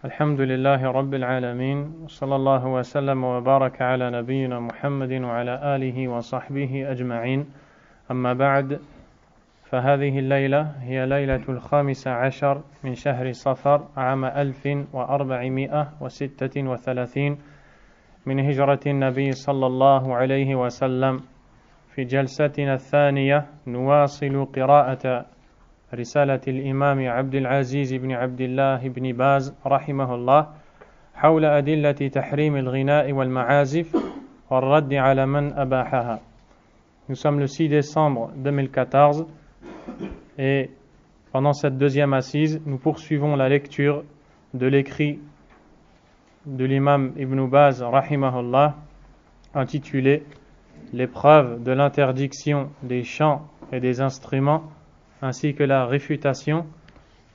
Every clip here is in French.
الحمد لله رب العالمين صلى الله وسلم وبارك على نبينا محمد وعلى آله وصحبه أجمعين أما بعد فهذه الليلة هي ليلة 15 من شهر صفر عام 1436 من هجرة النبي صلى الله عليه وسلم. في جلستنا الثانية نواصل قراءة رسالة الإمام عبد العزيز بن عبد الله بن باز رحمه الله حول أدلة تحريم الغناء والمعازف والرد على من أباحها. Nous sommes le 6 décembre 2014 et pendant cette deuxième assise, nous poursuivons la lecture de l'écrit de l'imam Ibn Baz rahimahullah intitulé Les preuves de l'interdiction des chants et des instruments ainsi que la réfutation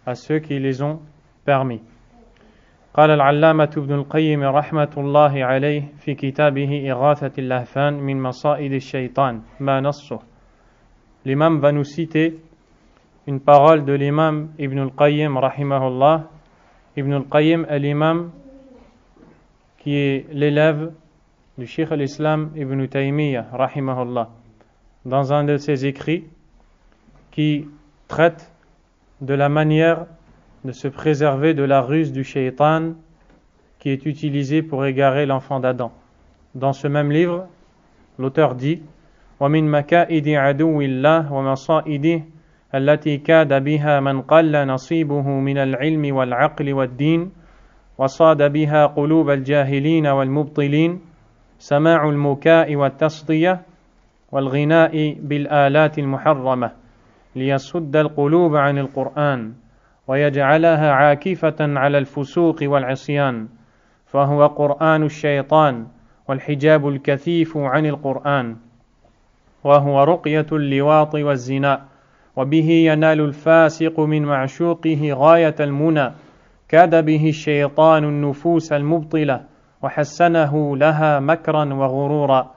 à ceux qui les ont permis. قال العلامة ابن القيم رحمة الله عليه في كتابه إغاثة اللهفان من مصائد الشيطان ما نصه. L'imam va nous citer une parole de l'imam Ibn al-Qayyim rahimahullah. Ibn al-Qayyim est l'imam qui est l'élève du Cheikh al-Islam Ibn Taymiyyah rahimahullah, dans un de ses écrits qui traite de la manière de se préserver de la ruse du shaitan qui est utilisée pour égarer l'enfant d'Adam. Dans ce même livre, l'auteur dit وَمِنْ مَكَائِدِ عَدُوِّ اللَّهِ وَمَصَائِدِهِ التي كاد بها من قل نصيبه من العلم والعقل والدين وصاد بها قلوب الجاهلين والمبطلين سماع المكاء والتصدية والغناء بالآلات المحرمة ليصد القلوب عن القرآن ويجعلها عاكفة على الفسوق والعصيان فهو قرآن الشيطان والحجاب الكثيف عن القرآن وهو رقية اللواط والزنا وبه ينال الفاسق من معشوقه غاية المنى كاد به الشيطان النفوس المبطلة وحسنه لها مكرا وغرورا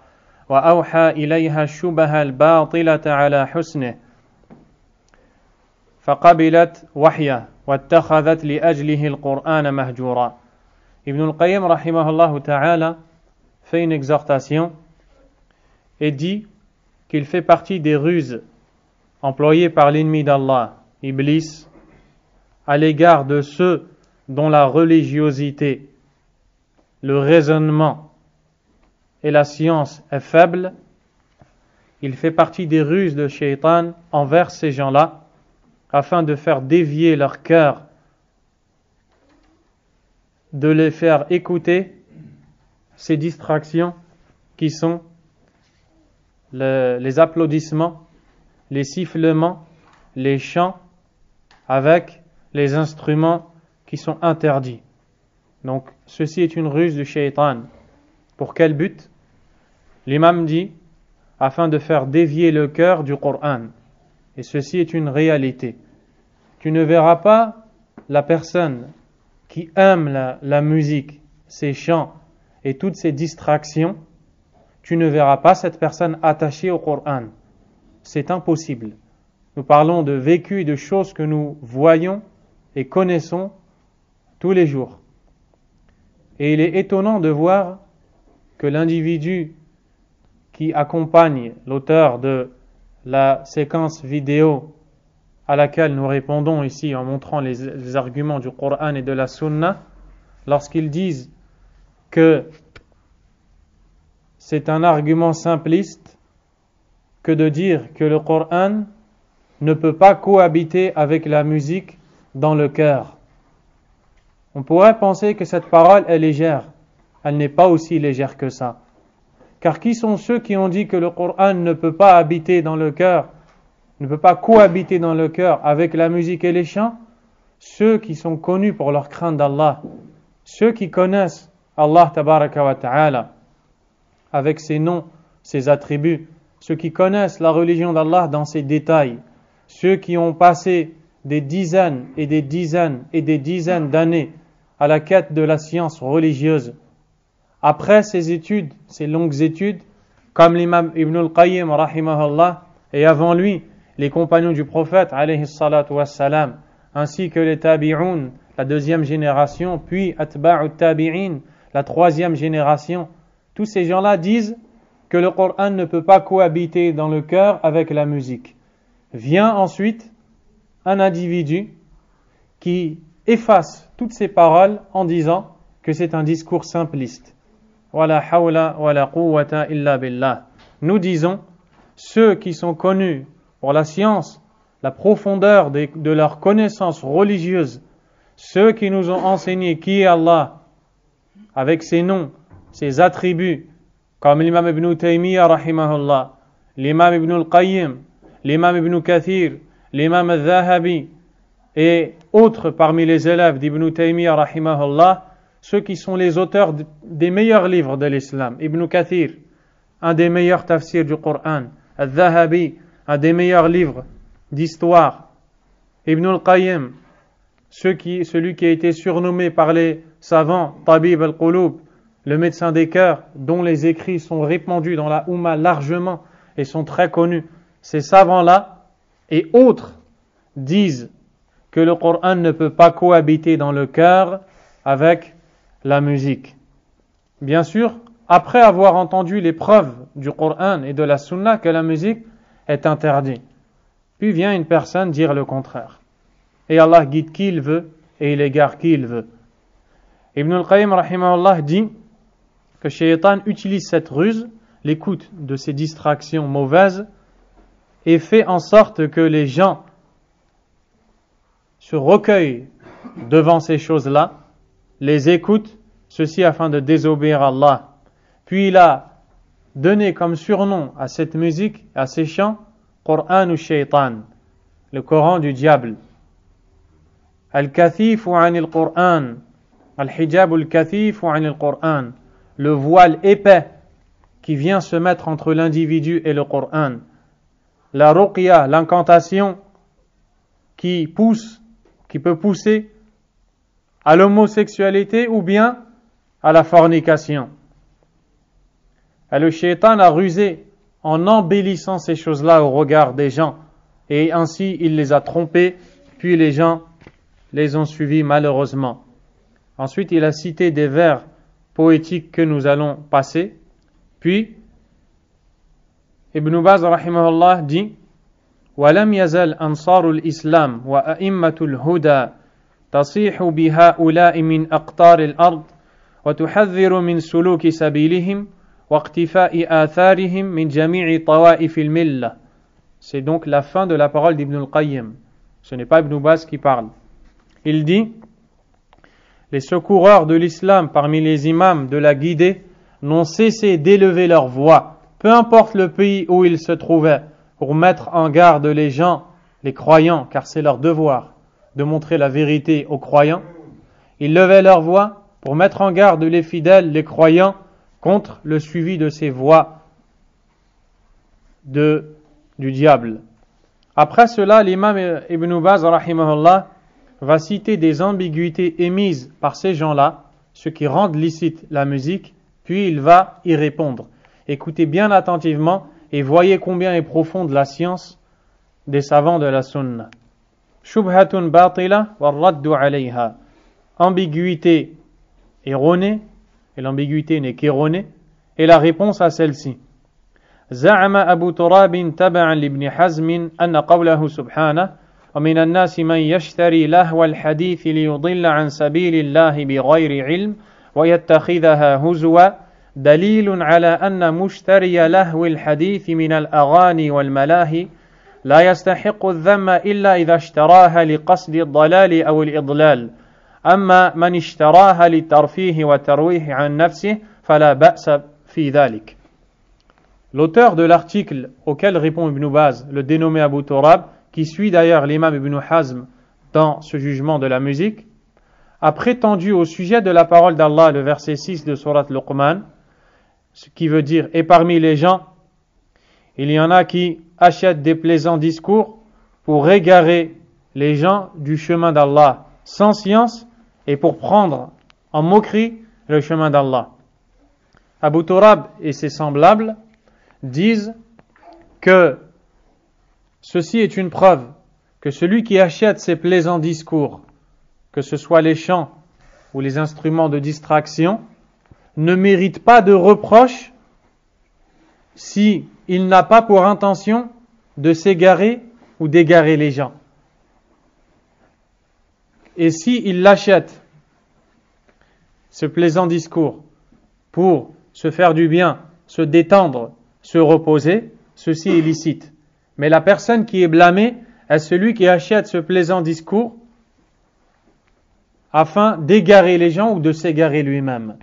وأوحى إليها الشبه الباطلة على حسنه فقبلت وحيه واتخذت لأجله القرآن مهجورا. Ibn al-Qayyim rahimahullah ta'ala fait une exhortation et dit qu'il fait partie des ruses employées par l'ennemi d'Allah, Iblis, à l'égard de ceux dont la religiosité, le raisonnement et la science est faible. Il fait partie des ruses de Shaitan envers ces gens-là afin de faire dévier leur cœur, de les faire écouter ces distractions qui sont les applaudissements, les sifflements, les chants avec les instruments qui sont interdits. Donc ceci est une ruse du shaitan. Pour quel but? L'imam dit afin de faire dévier le cœur du Coran. Et ceci est une réalité. Tu ne verras pas la personne qui aime la musique, ces chants et toutes ces distractions, tu ne verras pas cette personne attachée au Coran. C'est impossible. Nous parlons de vécu et de choses que nous voyons et connaissons tous les jours. Et il est étonnant de voir que l'individu qui accompagne l'auteur de la séquence vidéo à laquelle nous répondons ici en montrant les arguments du Coran et de la Sunna, lorsqu'ils disent que c'est un argument simpliste que de dire que le Coran ne peut pas cohabiter avec la musique dans le cœur. On pourrait penser que cette parole est légère. Elle n'est pas aussi légère que ça. Car qui sont ceux qui ont dit que le Coran ne peut pas habiter dans le cœur, ne peut pas cohabiter dans le cœur avec la musique et les chants? Ceux qui sont connus pour leur crainte d'Allah, ceux qui connaissent Allah tabaraka wa ta'ala avec ses noms, ses attributs, ceux qui connaissent la religion d'Allah dans ses détails, ceux qui ont passé des dizaines et des dizaines et des dizaines d'années à la quête de la science religieuse. Après ces études, ces longues études, comme l'imam Ibn al-Qayyim rahimahullah, et avant lui, les compagnons du prophète alayhi salatu wassalam, ainsi que les tabi'un la deuxième génération, puis atba'u tabi'in, la troisième génération. Tous ces gens-là disent que le Coran ne peut pas cohabiter dans le cœur avec la musique. Vient ensuite un individu qui efface toutes ces paroles en disant que c'est un discours simpliste. Wala hawla wala quwwata illa billah. Nous disons, ceux qui sont connus pour la science, la profondeur de leur connaissance religieuse, ceux qui nous ont enseigné qui est Allah, avec ses noms, ses attributs, comme l'imam Ibn Taymiyyah rahimahullah, l'imam Ibn al-Qayyim, l'imam Ibn Kathir, l'imam al-Zahabi et autres parmi les élèves d'Ibn Taymiyyah rahimahullah, ceux qui sont les auteurs des meilleurs livres de l'islam. Ibn Kathir, un des meilleurs tafsirs du Coran. Al-Zahabi, un des meilleurs livres d'histoire. Ibn al-Qayyim, celui qui a été surnommé par les savants Tabib al-Qulub, le médecin des cœurs, dont les écrits sont répandus dans la Oumma largement et sont très connus. Ces savants-là et autres disent que le Coran ne peut pas cohabiter dans le cœur avec la musique. Bien sûr, après avoir entendu les preuves du Coran et de la Sunna que la musique est interdite, puis vient une personne dire le contraire. Et Allah guide qui il veut et il égare qui il veut. Ibn al-Qayyim rahimahullah dit que Shaitan utilise cette ruse, l'écoute de ces distractions mauvaises, et fait en sorte que les gens se recueillent devant ces choses-là, les écoutent, ceci afin de désobéir à Allah. Puis il a donné comme surnom à cette musique, à ces chants, Coran ou Shaitan, le Coran du diable. Al-Kathifu anil Qur'an, Al-Hijab al-Kathifu anil Qur'an, le voile épais qui vient se mettre entre l'individu et le Coran. La ruqya, l'incantation qui peut pousser à l'homosexualité ou bien à la fornication. Et le shaitan a rusé en embellissant ces choses-là au regard des gens, et ainsi il les a trompés, puis les gens les ont suivis malheureusement. Ensuite il a cité des vers poétiques que nous allons passer, puis Ibn Baz rahimahullah dit وَلَمْ يَزَلْ أَنصَارُ الْإِسْلَامِ وَأَئِمَّةُ الْهُدَى تَصِيحُ بِهَؤُلَاءِ مِنْ أَقْطَارِ الْأَرْضِ وَتُحَذِّرُ مِنْ سُلُوكِ سَبِيلِهِمْ وَاقْتِفَاءِ آثَارِهِمْ مِنْ جَمِيعِ طَوَائِفِ الْمِلَّةِ. C'est donc la fin de la parole d'Ibn al-Qayyim. Ce n'est pas Ibn Baz qui parle. Il dit, les secoureurs de l'islam parmi les imams de la guidée n'ont cessé d'élever leur voix, peu importe le pays où ils se trouvaient, pour mettre en garde les gens, les croyants, car c'est leur devoir de montrer la vérité aux croyants. Ils levaient leur voix pour mettre en garde les fidèles, les croyants, contre le suivi de ces voix du diable. Après cela, l'imam Ibn Baz rahimahullah va citer des ambiguïtés émises par ces gens-là, ce qui rendent licite la musique, puis il va y répondre. Écoutez bien attentivement et voyez combien est profonde la science des savants de la sunna. Shubhatun batila wa raddu alayha. Ambiguïté erronée, et l'ambiguïté n'est qu'erronée, et la réponse à celle-ci. زعم أبو تراب تبعا لابن حزم أن قوله سبحانه ومن الناس من يشتري لهو الحديث ليضل عن سبيل الله بغير علم ويتخذها هزوا دليل على أن مشتري لهو الحديث من الأغاني والملاهي لا يستحق الذم إلا إذا اشتراها لقصد الضلال أو الإضلال أما من اشتراها للترفيه والترويح عن نفسه فلا بأس في ذلك. L'auteur de l'article auquel répond Ibn Baz, le dénommé Abu Turab, qui suit d'ailleurs l'imam Ibn Hazm dans ce jugement de la musique, a prétendu au sujet de la parole d'Allah, le verset 6 de Surat Luqman, ce qui veut dire, et parmi les gens, il y en a qui achètent des plaisants discours pour égarer les gens du chemin d'Allah sans science et pour prendre en moquerie le chemin d'Allah. Abu Turab et ses semblables disent que ceci est une preuve que celui qui achète ces plaisants discours que ce soit les chants ou les instruments de distraction, ne mérite pas de reproche si il n'a pas pour intention de s'égarer ou d'égarer les gens. Et si il l'achète, ce plaisant discours, pour se faire du bien, se détendre, se reposer, ceci est licite. Mais la personne qui est blâmée est celui qui achète ce plaisant discours afin d'égarer les gens ou de s'égarer lui-même.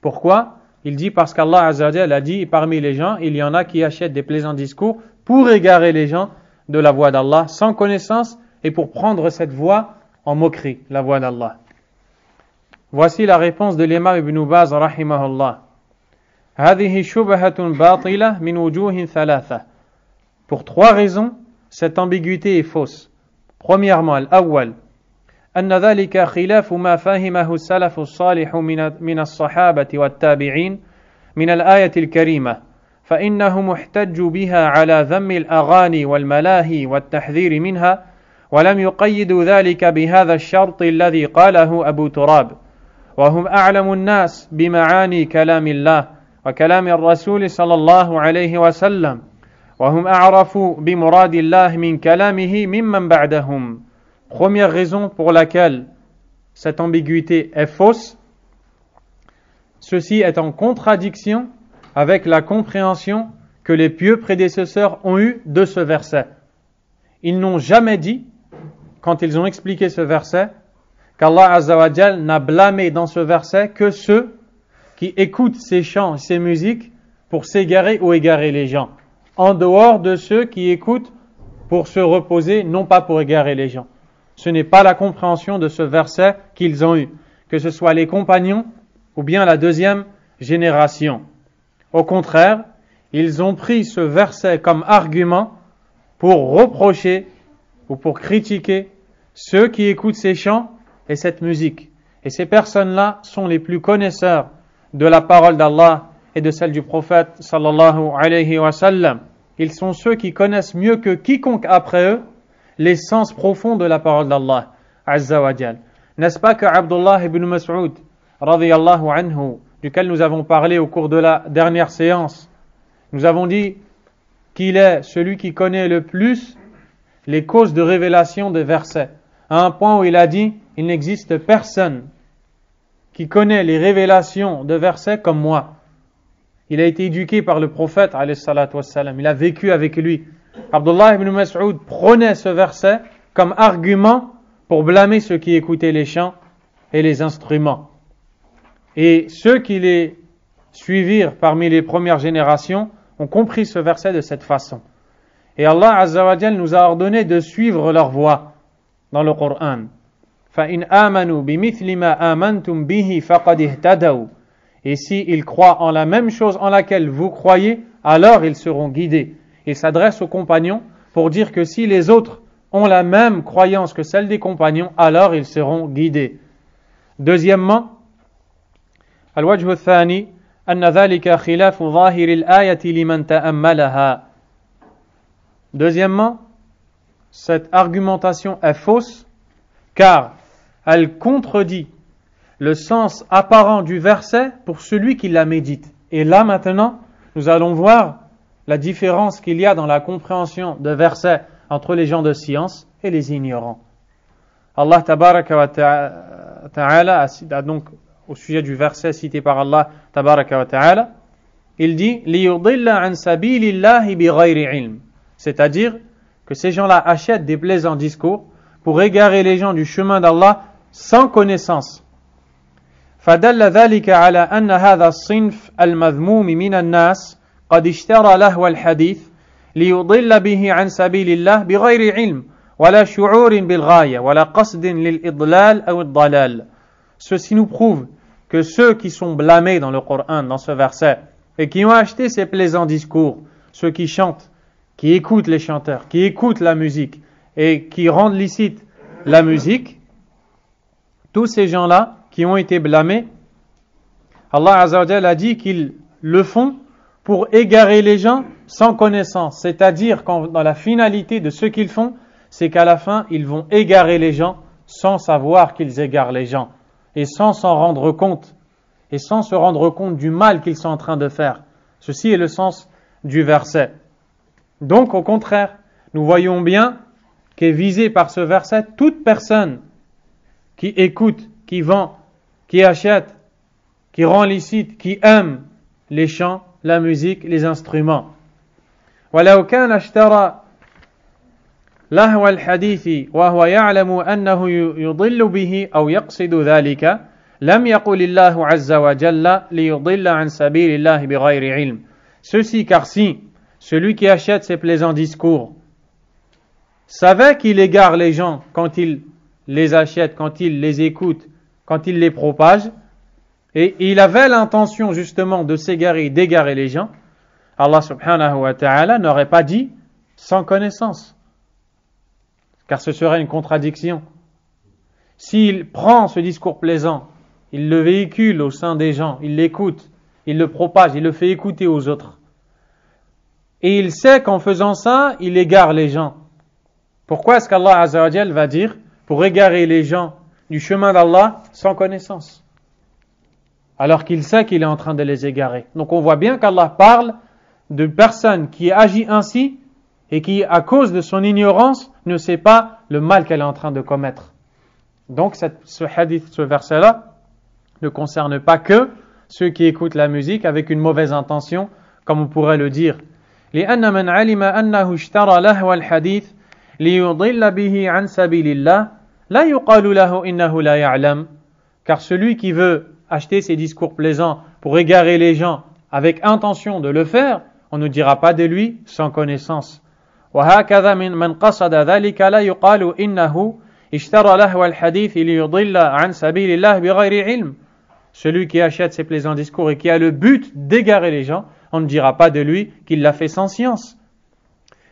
Pourquoi ? Il dit parce qu'Allah Azza wa Jalla a dit, parmi les gens, il y en a qui achètent des plaisants discours pour égarer les gens de la voie d'Allah, sans connaissance, et pour prendre cette voie en moquerie, la voie d'Allah. Voici la réponse de l'imam Ibn Baz, rahimahullah. هذه شبهة باطلة من وجوه ثلاثة. Pour trois raisons, cette ambiguïté est fausse. Premièrement, الأول أن ذلك خلاف ما فهمه السلف الصالح من الصحابة والتابعين من الآية الكريمة فإنهم احتجوا بها على ذم الأغاني والملاهي والتحذير منها ولم يقيدوا ذلك بهذا الشرط الذي قاله أبو تراب وهم أعلم الناس بمعاني كلام الله وكلام الرسول صلى الله عليه وسلم وهم أعرف بمراد الله من كلامه ممن بعدهم. Première raison pour laquelle cette ambiguïté est fausse, ceci est en contradiction avec la compréhension que les pieux prédécesseurs ont eue de ce verset. Ils n'ont jamais dit, quand ils ont expliqué ce verset, qu'Allah Azza wa Jal n'a blâmé dans ce verset que ceux qui écoutent ces chants et ces musiques pour s'égarer ou égarer les gens, en dehors de ceux qui écoutent pour se reposer, non pas pour égarer les gens. Ce n'est pas la compréhension de ce verset qu'ils ont eu, que ce soit les compagnons ou bien la deuxième génération. Au contraire, ils ont pris ce verset comme argument pour reprocher ou pour critiquer ceux qui écoutent ces chants et cette musique. Et ces personnes-là sont les plus connaisseurs de la parole d'Allah et de celle du prophète sallallahu alayhi wa sallam. Ils sont ceux qui connaissent mieux que quiconque après eux l'essence profonde de la parole d'Allah Azza wa Jal. N'est-ce pas que Abdullah ibn Mas'ud radiyallahu anhu, duquel nous avons parlé au cours de la dernière séance, nous avons dit qu'il est celui qui connaît le plus les causes de révélation des versets, à un point où il a dit, il n'existe personne qui connaît les révélations de versets comme moi. Il a été éduqué par le prophète alayhi salatu wassalam, il a vécu avec lui. Abdullah ibn Mas'ud prenait ce verset comme argument pour blâmer ceux qui écoutaient les chants et les instruments. Et ceux qui les suivirent parmi les premières générations ont compris ce verset de cette façon. Et Allah Azza wa Jal nous a ordonné de suivre leur voie dans le Coran. فَإِنْ آمَنُوا بِمِثْلِ مَا آمَنْتُمْ بِهِ فَقَدْ اهْتَدَوْا. Et s'ils croient en la même chose en laquelle vous croyez, alors ils seront guidés. Il s'adresse aux compagnons pour dire que si les autres ont la même croyance que celle des compagnons, alors ils seront guidés. Deuxièmement, الوجه الثاني أن ذلك خلاف ظاهر الآية لمن تأملها. Deuxièmement, cette argumentation est fausse car elle contredit le sens apparent du verset pour celui qui la médite. Et là maintenant, nous allons voir la différence qu'il y a dans la compréhension de versets entre les gens de science et les ignorants. Allah tabaraka wa ta'ala a donc au sujet du verset cité par Allah tabaraka wa ta'ala, il dit liyudilla an sabilillahi bighayri ilm, c'est-à-dire que ces gens-là achètent des plaisants discours pour égarer les gens du chemin d'Allah sans connaissance. فدل ذلك على أن هذا الصنف المذموم من الناس قد اشترى لهو الحديث ليضل به عن سبيل الله بغير علم ولا شعور بالغاية ولا قصد للإضلال أو الضلال. Ceci nous prouve que ceux qui sont blâmés dans le Coran, dans ce verset, et qui ont acheté ces plaisants discours, ceux qui chantent, qui écoutent les chanteurs, qui écoutent la musique et qui rendent licite la musique, tous ces gens-là qui ont été blâmés, Allah Azza wa Jalla a dit qu'ils le font pour égarer les gens sans connaissance. C'est-à-dire dans la finalité de ce qu'ils font, c'est qu'à la fin, ils vont égarer les gens sans savoir qu'ils égarent les gens, et sans s'en rendre compte, et sans se rendre compte du mal qu'ils sont en train de faire. Ceci est le sens du verset. Donc, au contraire, nous voyons bien qu'est visée par ce verset toute personne qui écoute, qui vend, qui achète, qui rend licite, qui aime les chants, la musique, les instruments. وَلَوْ كَانَ اشْتَرَى لهو الحديث وهو يعلم أنه يضل به أو يقصد ذلك لم يقل الله عز وجل ليضل عن سبيل الله بغير علم. Ceci car si celui qui achète ces plaisants discours savait qu'il égare les gens quand il les achète, quand il les écoute, quand il les propage, et il avait l'intention justement de s'égarer, d'égarer les gens, Allah subhanahu wa ta'ala n'aurait pas dit sans connaissance. Car ce serait une contradiction. S'il prend ce discours plaisant, il le véhicule au sein des gens, il l'écoute, il le propage, il le fait écouter aux autres. Et il sait qu'en faisant ça, il égare les gens. Pourquoi est-ce qu'Allah Azza wa Jal va dire pour égarer les gens du chemin d'Allah sans connaissance? Alors qu'il sait qu'il est en train de les égarer. Donc on voit bien qu'Allah parle de personne qui agit ainsi et qui, à cause de son ignorance, ne sait pas le mal qu'elle est en train de commettre. Donc ce hadith, ce verset-là, ne concerne pas que ceux qui écoutent la musique avec une mauvaise intention, comme on pourrait le dire. لأن من علم أنه اشترى لهو الحديث ليضل به عن سبيل الله لا يقال له إنه لا يعلم. Car celui qui veut acheter ces discours plaisants pour égarer les gens avec intention de le faire, on ne dira pas de lui sans connaissance. وهكذا من قصد ذلك لا يقال إنه اشترى لهو الحديث ليضل عن سبيل الله بغير علم. Celui qui achète ces plaisants discours et qui a le but d'égarer les gens, on ne dira pas de lui qu'il l'a fait sans science.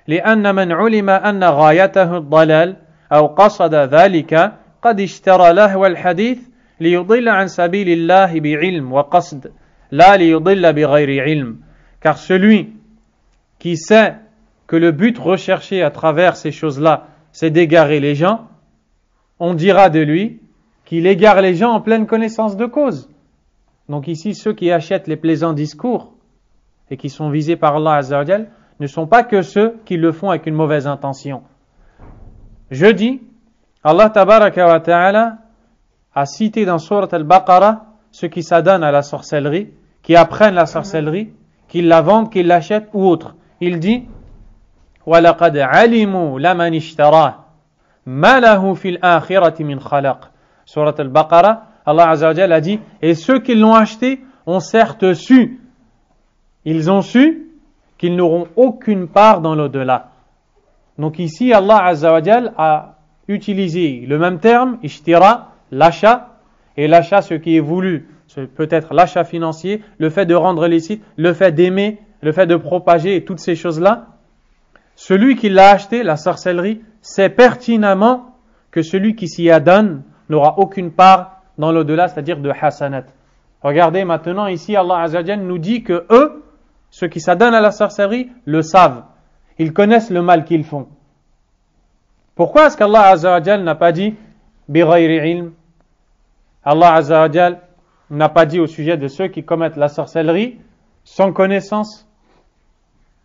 لأن من علم أن غايته الضلال أو قصد ذلك قد اشترى لهو الحديث ليضل عن سبيل الله بعلم وقصد لا ليضل بغير علم. Car celui qui sait que le but recherché à travers ces choses-là, c'est d'égarer les gens, on dira de lui qu'il égare les gens en pleine connaissance de cause. Donc ici, ceux qui achètent les plaisants discours et qui sont visés par Allah Azza wa Jal ne sont pas que ceux qui le font avec une mauvaise intention. Jeudi, Allah Tabaraka wa Ta'ala a cité dans Surat Al-Baqarah ceux qui s'adonnent à la sorcellerie, qui apprennent la sorcellerie, qui la vendent, qui l'achètent ou autre. Il dit وَلَقَدْ عَلِمُوا لَمَنِ اشْتَرَاهُ مَا لَهُ فِي الْآخِرَةِ مِنْ خَلَقٍ. Surat Al-Baqarah, Allah Azza wa Jal a dit et ceux qui l'ont acheté ont certes su, ils ont su qu'ils n'auront aucune part dans l'au-delà. Donc ici, Allah Azza wa Jal a utilisé le même terme, ishtira, l'achat, et l'achat, ce qui est voulu, peut-être l'achat financier, le fait de rendre licite, le fait d'aimer, le fait de propager et toutes ces choses-là. Celui qui l'a acheté, la sorcellerie, sait pertinemment que celui qui s'y adonne n'aura aucune part dans l'au-delà, c'est-à-dire de hasanat. Regardez maintenant ici, Allah Azza wa Jal nous dit que eux, ceux qui s'adonnent à la sorcellerie, le savent. Ils connaissent le mal qu'ils font. Pourquoi est-ce qu'Allah Azza wa Jal n'a pas dit bighayri ilm? Allah Azza wa Jal n'a pas dit au sujet de ceux qui commettent la sorcellerie sans connaissance.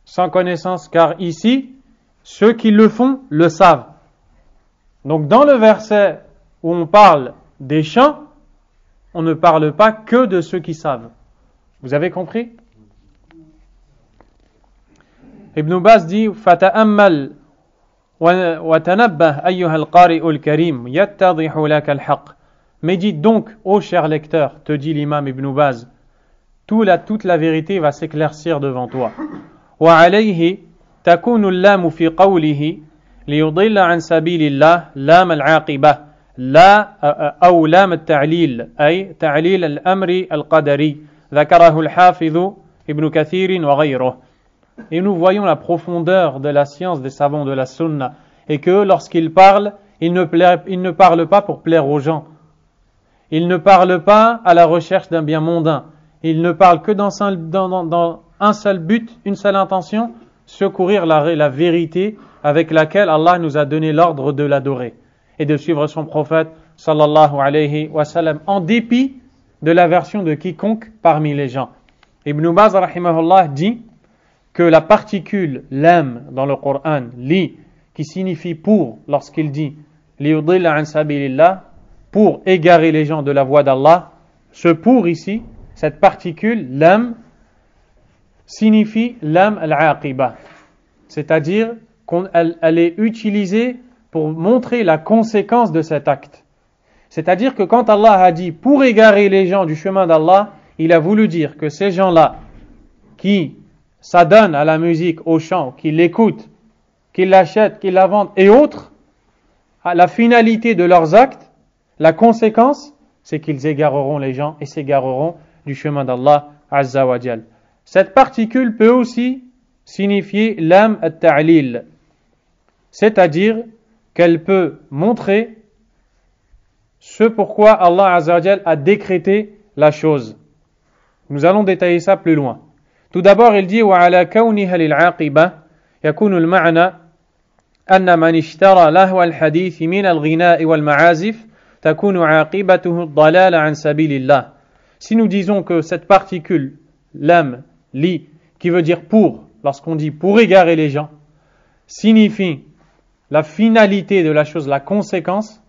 Sans connaissance, car ici, ceux qui le font le savent. Donc dans le verset où on parle des chants, on ne parle pas que de ceux qui savent. Vous avez compris? Ibn Baz dit فَتَأَمَّلْ وَتَنَبَّهْ أَيُّهَا الْقَارِئُ الْكَرِيمُ يَتَّضِحُ لَكَ الْحَقِّ. Médite donc, ô cher lecteur, te dit l'imam Ibn Baz, toute la vérité va s'éclaircir devant toi. وعليه تكون اللام في قوله ليضل عن سبيل الله لام العاقبة لا أو لام التعليل أي تعليل الأمر القدري ذكره الحافظ ابن كثير وغيره. Et nous voyons la profondeur de la science des savants de la sunna et que lorsqu'ils parlent, ils ne parlent pas pour plaire aux gens. Ils ne parlent pas à la recherche d'un bien mondain. Ils ne parlent que dans un seul but, une seule intention, secourir la vérité avec laquelle Allah nous a donné l'ordre de l'adorer. et de suivre son prophète sallallahu alayhi wa sallam, en dépit de l'aversion de quiconque parmi les gens. Ibn Baz rahimahullah dit que la particule lam dans le Coran, li, qui signifie pour, lorsqu'il dit liyudilla an sabilillah, pour égarer les gens de la voie d'Allah, ce pour ici, cette particule lam, signifie lam al-aqiba, c'est-à-dire qu'elle est utilisée pour montrer la conséquence de cet acte. C'est-à-dire que quand Allah a dit pour égarer les gens du chemin d'Allah, il a voulu dire que ces gens-là qui s'adonnent à la musique, au chant, qui l'écoutent, qui l'achètent, qui la vendent et autres, la finalité de leurs actes, la conséquence, c'est qu'ils égareront les gens et s'égareront du chemin d'Allah Azza wa Jal. Cette particule peut aussi signifier lam at-ta'lil, c'est-à-dire qu'elle peut montrer ce pourquoi Allah Azza wa Jal a décrété la chose. Nous allons détailler ça plus loin. Tout d'abord, il dit وَعَلَى كَوْنِهَا لِلْعَاقِبَةِ يَكُونُ الْمَعْنَى أَنَّ مَنِ اشْتَرَى لَهْوَ الْحَدِيثِ مِنَ الْغِنَاءِ وَالْمَعَازِفِ تَكُونُ عَاقِبَتُهُ الضَّلَالَ عَنْ سَبِيلِ اللَّهِ. Si nous disons que cette particule lam, li, qui veut dire pour, lorsqu'on dit pour égarer les gens, signifie la finalité de la chose, la conséquence,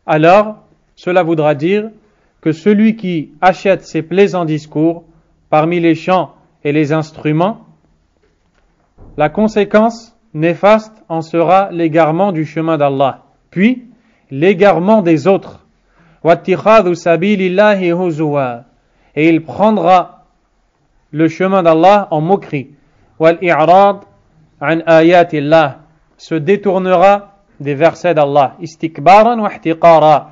alors cela voudra dire que celui qui achète ces plaisants discours parmi les chants et les instruments, la conséquence néfaste en sera l'égarement du chemin d'Allah, puis l'égarement des autres. Et il prendra le chemin d'Allah en moquerie. Se détournera des versets d'Allah. Istikbaran wa ihtiqara,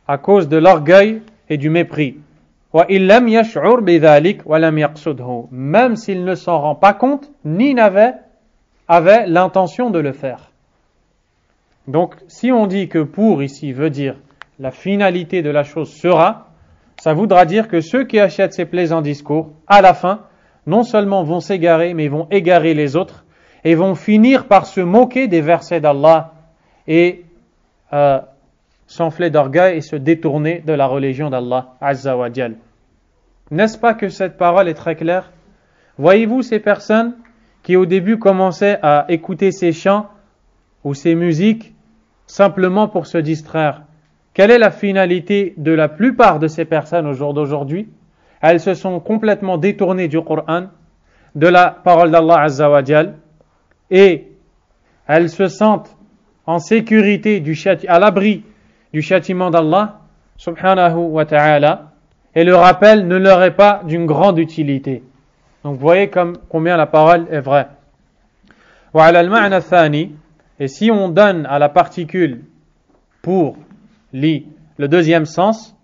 à cause de l'orgueil et du mépris. Même s'il ne s'en rend pas compte, ni avait l'intention de le faire. Donc, si on dit que pour ici veut dire la finalité de la chose sera, ça voudra dire que ceux qui achètent ces plaisants discours, à la fin, non seulement vont s'égarer, mais vont égarer les autres, et vont finir par se moquer des versets d'Allah et s'enfler d'orgueil et se détourner de la religion d'Allah Azza wa Jal. N'est-ce pas que cette parole est très claire? Voyez-vous ces personnes qui au début commençaient à écouter ces chants ou ces musiques simplement pour se distraire? Quelle est la finalité de la plupart de ces personnes au jour d'aujourd'hui? Elles se sont complètement détournées du Coran, de la parole d'Allah Azza wa Jal, et elles se sentent en sécurité à l'abri du châtiment d'Allah subhanahu wa ta'ala, et le rappel ne leur est pas d'une grande utilité. Donc vous voyez combien la parole est vraie. وعلى المعنى الثاني, et si on donne à la particule pour li le deuxième sens,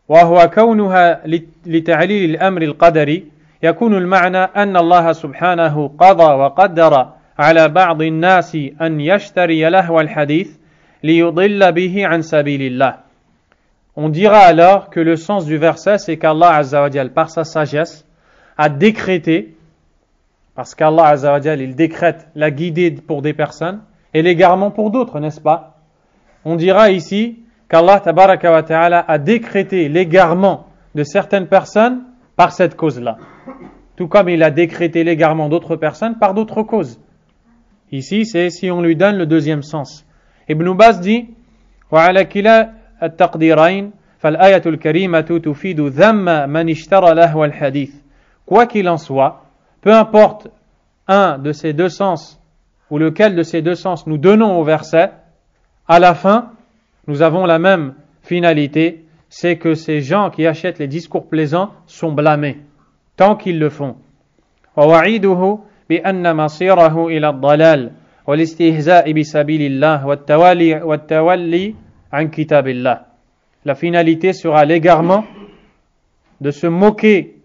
وهو كونها لتعليل الأمر القدري, يكون المعنى أن الله سبحانه قضى وقدر على بعض الناس أن يشتري لهو الحديث ليضل به عن سبيل الله. On dira alors que le sens du verset, c'est qu'Allah Azza wa Jal, par sa sagesse, a décrété, parce qu'Allah Azza wa Jal, il décrète la guidée pour des personnes et l'égarement pour d'autres, n'est-ce pas? On dira ici qu'Allah Tabaraka wa Ta'ala a décrété l'égarement de certaines personnes par cette cause-là. Tout comme il a décrété l'égarement d'autres personnes par d'autres causes. Ici, c'est si on lui donne le deuxième sens. Ibn Baz dit وعلى كلا التقديرين فالآية الكريمة تفيد ذم من اشترى لهو الحديث. Quoi qu'il en soit, peu importe un de ces deux sens ou lequel de ces deux sens nous donnons au verset, à la fin, nous avons la même finalité, c'est que ces gens qui achètent les discours plaisants sont blâmés, tant qu'ils le font. ووعيده بأن مصيره إلى الضلال والاستهزاء بسبيل الله والتولي عن كتاب الله. La finalité sera l'égarement, de se moquer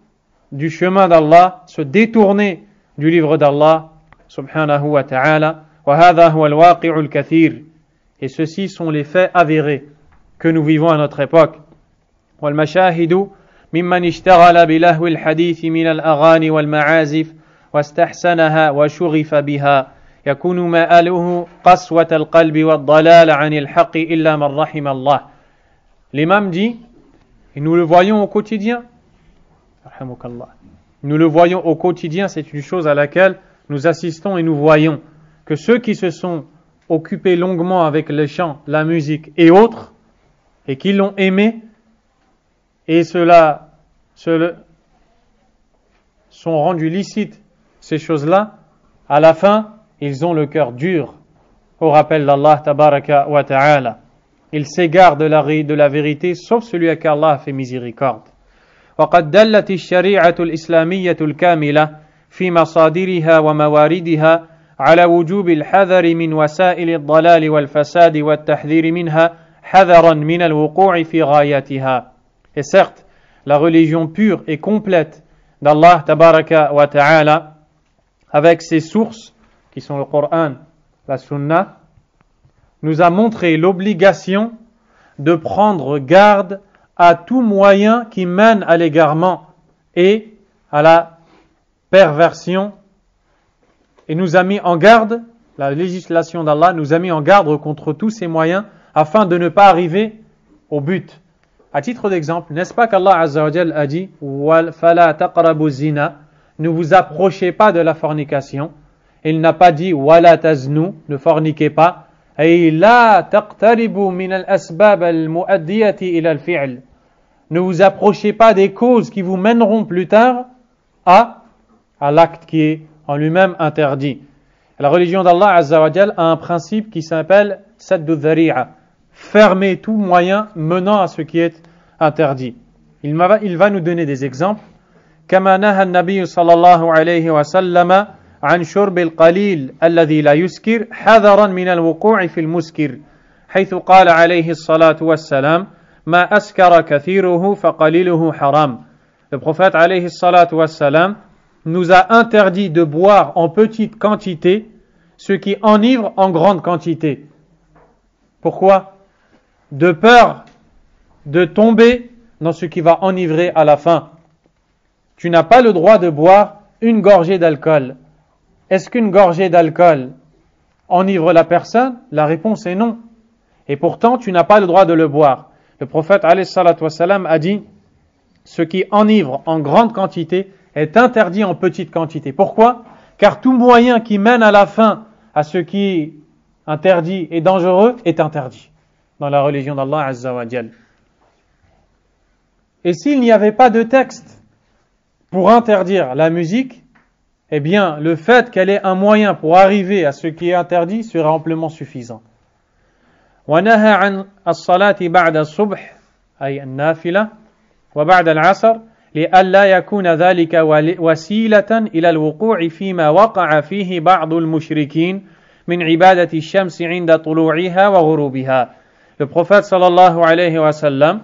du chemin d'Allah, se détourner du livre d'Allah subhanahu wa ta'ala. وهذا هو الواقع الكثير. Et ceux-ci sont les faits avérés que nous vivons à notre époque. والمشاهد ممن اشتغل بلهو الحديث من الأغاني والمعازف واستحسنها وشغف بها يكون مآله قسوة القلب والضلال عن الحق إلا من رحم الله. L'imam dit, et nous le voyons au quotidien, nous le voyons au quotidien, c'est une chose à laquelle nous assistons et nous voyons que ceux qui se sont occupés longuement avec le chant, la musique et autres, et qui l'ont aimé, et cela sont rendus licites, ces choses-là, à la fin, ils ont le cœur dur au rappel d'Allah tabaraka wa ta'ala. Ils s'égarent de la vérité, sauf celui à qui Allah a fait miséricorde. وقد دلت الشريعة الإسلامية الكاملة في مصادرها ومواردها على وجوب الحذر من وسائل الضلال والفساد والتحذير منها حذرا من الوقوع في غاياتها. Et certes, la religion pure et complète d'Allah tabaraka wa ta'ala, avec ses sources, qui sont le Coran, la Sunna, nous a montré l'obligation de prendre garde à tout moyen qui mène à l'égarement et à la perversion, et nous a mis en garde, la législation d'Allah nous a mis en garde contre tous ces moyens afin de ne pas arriver au but. À titre d'exemple, n'est-ce pas qu'Allah Azza wa Jal a dit فَلَا تَقْرَبُوا الزِّنَا, ne vous approchez pas de la fornication. Il n'a pas dit وَلَا تَزْنُوا, ne forniquez pas. أي لا تقتربوا من الأسباب المؤدية إلى الفعل, ne vous approchez pas des causes qui vous mèneront plus tard à l'acte qui est en lui-même interdit. La religion d'Allah Azza wa Jal a un principe qui s'appelle saddu dhari'a, fermer tout moyen menant à ce qui est interdit. Il va nous donner des exemples. كما نهى النبي صلى الله عليه وسلم عن شرب القليل الذي لا يسكر حذرا من الوقوع في المسكر حيث قال عليه الصلاة والسلام ما أسكر كثيره فقليله حرام. Le prophète alayhi salatu wassalam nous a interdit de boire en petite quantité ce qui enivre en grande quantité. Pourquoi? De peur de tomber dans ce qui va enivrer à la fin. Tu n'as pas le droit de boire une gorgée d'alcool. Est-ce qu'une gorgée d'alcool enivre la personne? La réponse est non. Et pourtant, tu n'as pas le droit de le boire. Le prophète alayhi salatu wassalam a dit ce qui enivre en grande quantité est interdit en petite quantité. Pourquoi? Car tout moyen qui mène à la fin à ce qui est interdit et dangereux est interdit dans la religion d'Allah Azza wa Jal. Et s'il n'y avait pas de texte pour interdire la musique, eh bien, le fait qu'elle ait un moyen pour arriver à ce qui est interdit sera amplement suffisant. وَنَهَى عَنْ الصَّلَاةِ بَعْدَ الصُّبْحِ أي النافلة وبعد العصر لئلا يكون ذلك وسيلة إلى الوقوع فيما وقع فيه بعض المشركين من عبادة الشمس عند طلوعها وغروبها. Le prophète sallallahu alayhi wa sallam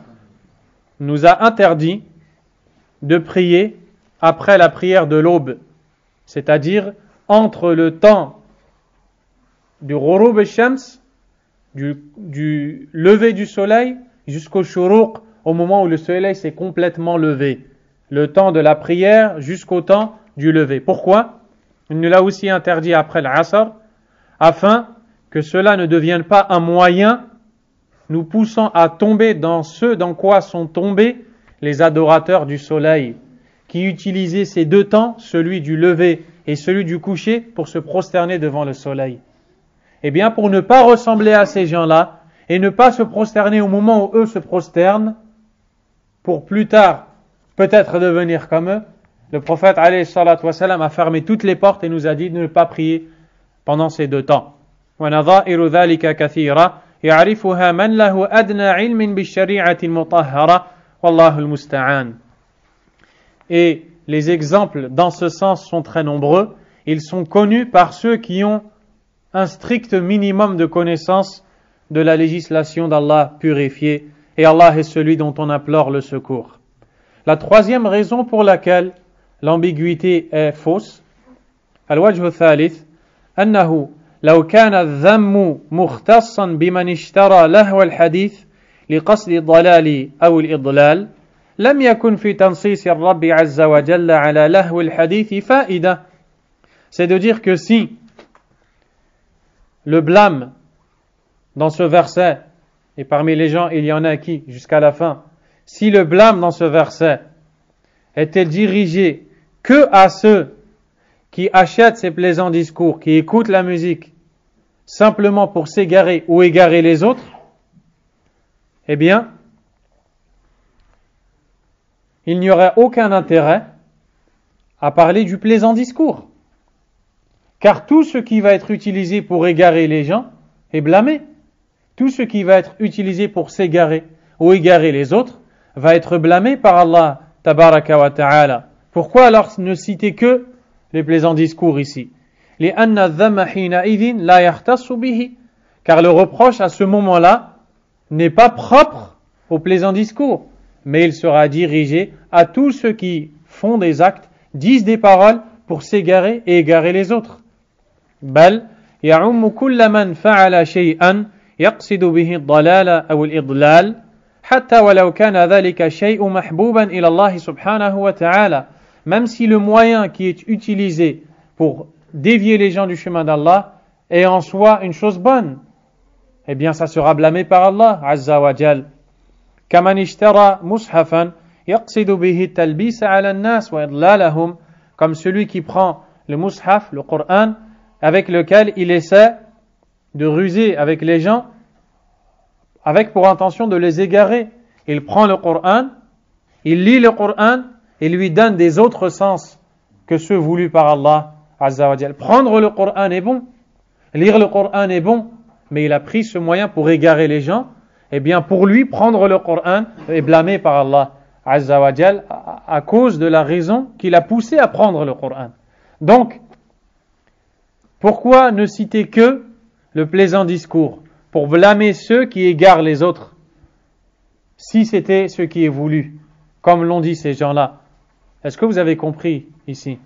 nous a interdit de prier après la prière de l'aube, c'est-à-dire entre le temps du ghurub al-shams, du lever du soleil, jusqu'au shuruq, au moment où le soleil s'est complètement levé. Le temps de la prière jusqu'au temps du lever. Pourquoi? Il nous l'a aussi interdit après l'asr, afin que cela ne devienne pas un moyen nous poussant à tomber dans ce dans quoi sont tombés les adorateurs du soleil, qui utilisaient ces deux temps, celui du lever et celui du coucher, pour se prosterner devant le soleil. Eh bien, pour ne pas ressembler à ces gens-là, et ne pas se prosterner au moment où eux se prosternent, pour plus tard peut-être devenir comme eux, le prophète alayhi salatu wassalam a fermé toutes les portes et nous a dit de ne pas prier pendant ces deux temps. وَنَظَائِرُ ذَلِكَ كَثِيرًا يَعْرِفُهَا مَنْ لَهُ أَدْنَى عِلْمٍ بِالشَّرِيعَةِ الْمُطَهَّرَةِ وَاللَّهُ الْمُسْتَعَانِ. Et les exemples dans ce sens sont très nombreux. Ils sont connus par ceux qui ont un strict minimum de connaissance de la législation d'Allah purifiée, et Allah est celui dont on implore le secours. La troisième raison pour laquelle l'ambiguïté est fausse, الوجه الثالث أنه لو كان الذم مختصا بمن اشترى لهو الحديث لقصد الضلال أو الإضلال لم يكن في تنصيص الرب عز وجل على لهو الحديث فائدة. C'est de dire que si le blâme dans ce verset, et parmi les gens il y en a qui, jusqu'à la fin, si le blâme dans ce verset était dirigé que à ceux qui achètent ces plaisants discours, qui écoutent la musique, simplement pour s'égarer ou égarer les autres, eh bien, il n'y aurait aucun intérêt à parler du plaisant discours. Car tout ce qui va être utilisé pour égarer les gens est blâmé. Tout ce qui va être utilisé pour s'égarer ou égarer les autres va être blâmé par Allah tabaraka wa ta'ala. Pourquoi alors ne citer que les plaisants discours ici? Car le reproche à ce moment-là n'est pas propre aux plaisants discours, mais il sera dirigé à tous ceux qui font des actes, disent des paroles pour s'égarer et égarer les autres. بل يعم كل من فعل شيئا يقصد به الضلال أو الإضلال حتى ولو كان ذلك شيء محبوبا إلى الله سبحانه وتعالى. Même si le moyen qui est utilisé pour dévier les gens du chemin d'Allah est en soi une chose bonne, eh bien ça sera blâmé par Allah Azza wa Jal. كمن اشترى مصحفا يقصد به التلبيس على الناس وإضلالهم, comme celui qui prend le mushaf, le Coran, avec lequel il essaie de ruser avec les gens, avec pour intention de les égarer. Il prend le Coran, il lit le Coran et lui donne des autres sens que ceux voulus par Allah Azza wa Jal. Prendre le Coran est bon, lire le Coran est bon, mais il a pris ce moyen pour égarer les gens. Eh bien pour lui, prendre le Coran est blâmé par Allah Azza wa Jal à cause de la raison qui l'a poussé à prendre le Coran. Donc, pourquoi ne citer que le plaisant discours? Pour blâmer ceux qui égarent les autres, si c'était ce qui est voulu, comme l'ont dit ces gens-là. Est-ce que vous avez compris ici?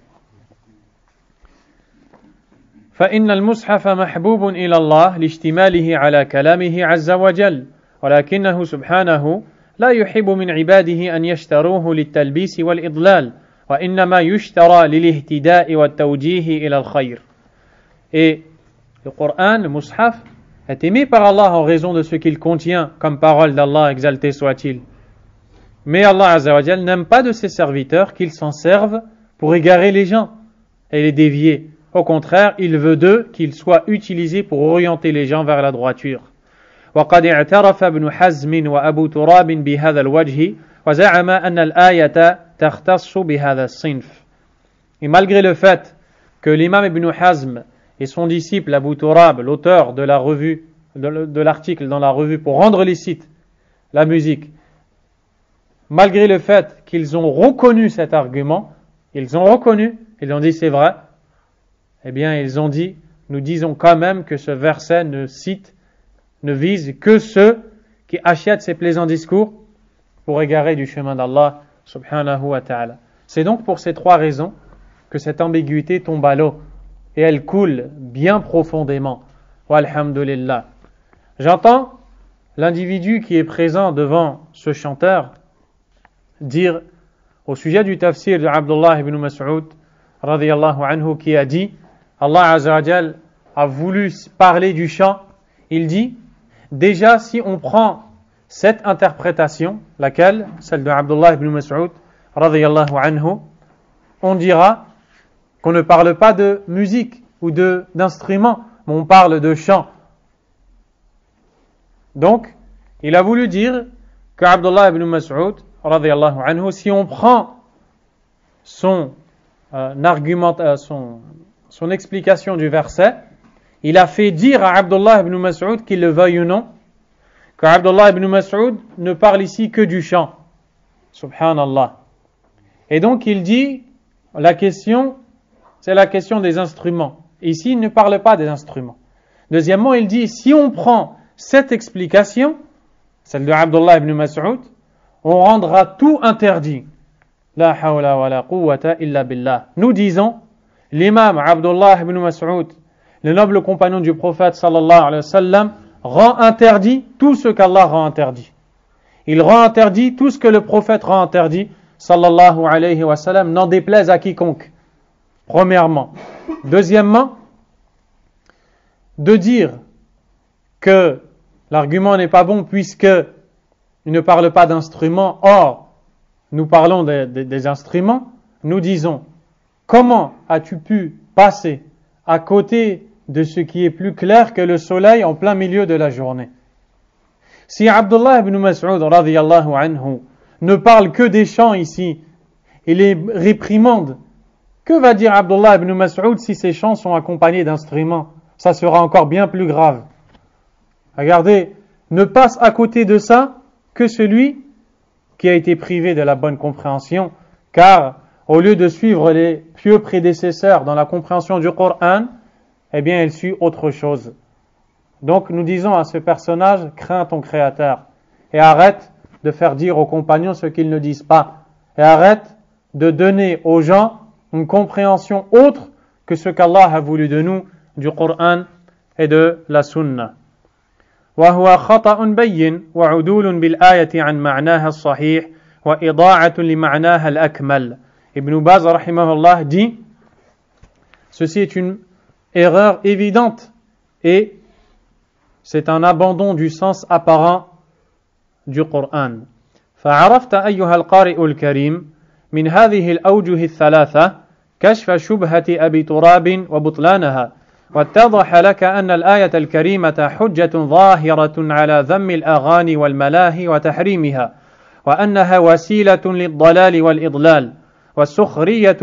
فإن المصحف محبوب إلى الله لاشتماله على كلامه عز وجل ولكنه سبحانه لا يحب من عباده أن يشتروه للتلبيس والإضلال وإنما يشترى للاهتداء والتوجيه إلى الخير. Et le Coran, le mushaf, est aimé par Allah en raison de ce qu'il contient comme parole d'Allah, exalté soit-il. Mais Allah Azza wa Jal n'aime pas de ses serviteurs qu'ils s'en servent pour égarer les gens et les dévier. Au contraire, il veut d'eux qu'ils soient utilisés pour orienter les gens vers la droiture. وقد اعترف ابن حزم وأبو تراب بهذا الوجه وزعم أن الآية تختص بهذا الصنف. Et malgré le fait que l'imam Ibn Hazm et son disciple Abu Turab, l'auteur de la revue, de l'article dans la revue pour rendre licite la musique, malgré le fait qu'ils ont reconnu cet argument, ils ont dit c'est vrai, eh bien ils ont dit, nous disons quand même que ce verset ne vise que ceux qui achètent ces plaisants discours pour égarer du chemin d'Allah subhanahu wa ta'ala. C'est donc pour ces trois raisons que cette ambiguïté tombe à l'eau et elle coule bien profondément. Walhamdulillah. J'entends l'individu qui est présent devant ce chanteur dire au sujet du tafsir de Abdullah ibn Mas'ud radiyallahu anhu qui a dit Allah Azza wa Jal a voulu parler du chant. Il dit déjà si on prend cette interprétation, laquelle, celle de Abdullah ibn Mas'ud radiyallahu anhu, on dira qu'on ne parle pas de musique ou d'instruments, mais on parle de chant. Donc, il a voulu dire que Abdullah ibn Mas'ud radiyallahu anhu, si on prend son explication du verset, il a fait dire à Abdullah ibn Mas'ud, qu'il le veuille ou non, que Abdullah ibn Mas'ud ne parle ici que du chant. Subhanallah. Et donc il dit, la question, c'est la question des instruments. Ici, il ne parle pas des instruments. Deuxièmement, il dit, si on prend cette explication, celle de Abdullah ibn Mas'ud, on rendra tout interdit. La hawla wa la quwwata illa billah. Nous disons, l'imam Abdullah ibn Mas'ud, le noble compagnon du prophète sallallahu alayhi wa sallam, rend interdit tout ce qu'Allah rend interdit. Il rend interdit tout ce que le prophète rend interdit, sallallahu alayhi wa sallam, n'en déplaise à quiconque. Premièrement. Deuxièmement, de dire que l'argument n'est pas bon puisque il ne parle pas d'instruments, or nous parlons des instruments, nous disons, comment as-tu pu passer à côté de ce qui est plus clair que le soleil en plein milieu de la journée? Si Abdullah ibn Mas'ud radiyallahu anhu ne parle que des chants ici, il les réprimande. Que va dire Abdullah ibn Mas'ud si ces chants sont accompagnés d'instruments? Ça sera encore bien plus grave. Regardez, ne passe à côté de ça que celui qui a été privé de la bonne compréhension, car au lieu de suivre les pieux prédécesseurs dans la compréhension du Coran, eh bien, il suit autre chose. Donc, nous disons à ce personnage, crains ton Créateur, et arrête de faire dire aux compagnons ce qu'ils ne disent pas, et arrête de donner aux gens une compréhension autre que ce qu'Allah a voulu de nous, du Coran et de la Sunna. وهو خطأ بين وعدول بالآية عن معناها الصحيح وإضاعة لمعناها الأكمل. Ibn Baz rahimahullah dit, ceci est une erreur évidente et c'est un abandon du sens apparent du Coran. فعرفت أيها القارئ الكريم من هذه الأوجه الثلاثة كشف شبهة أبي تراب وبطلانها واتضح لك أن الآية الكريمة حجة ظاهرة على ذم الأغاني والملاهي وتحريمها وأنها وسيلة للضلال والإضلال والسخرية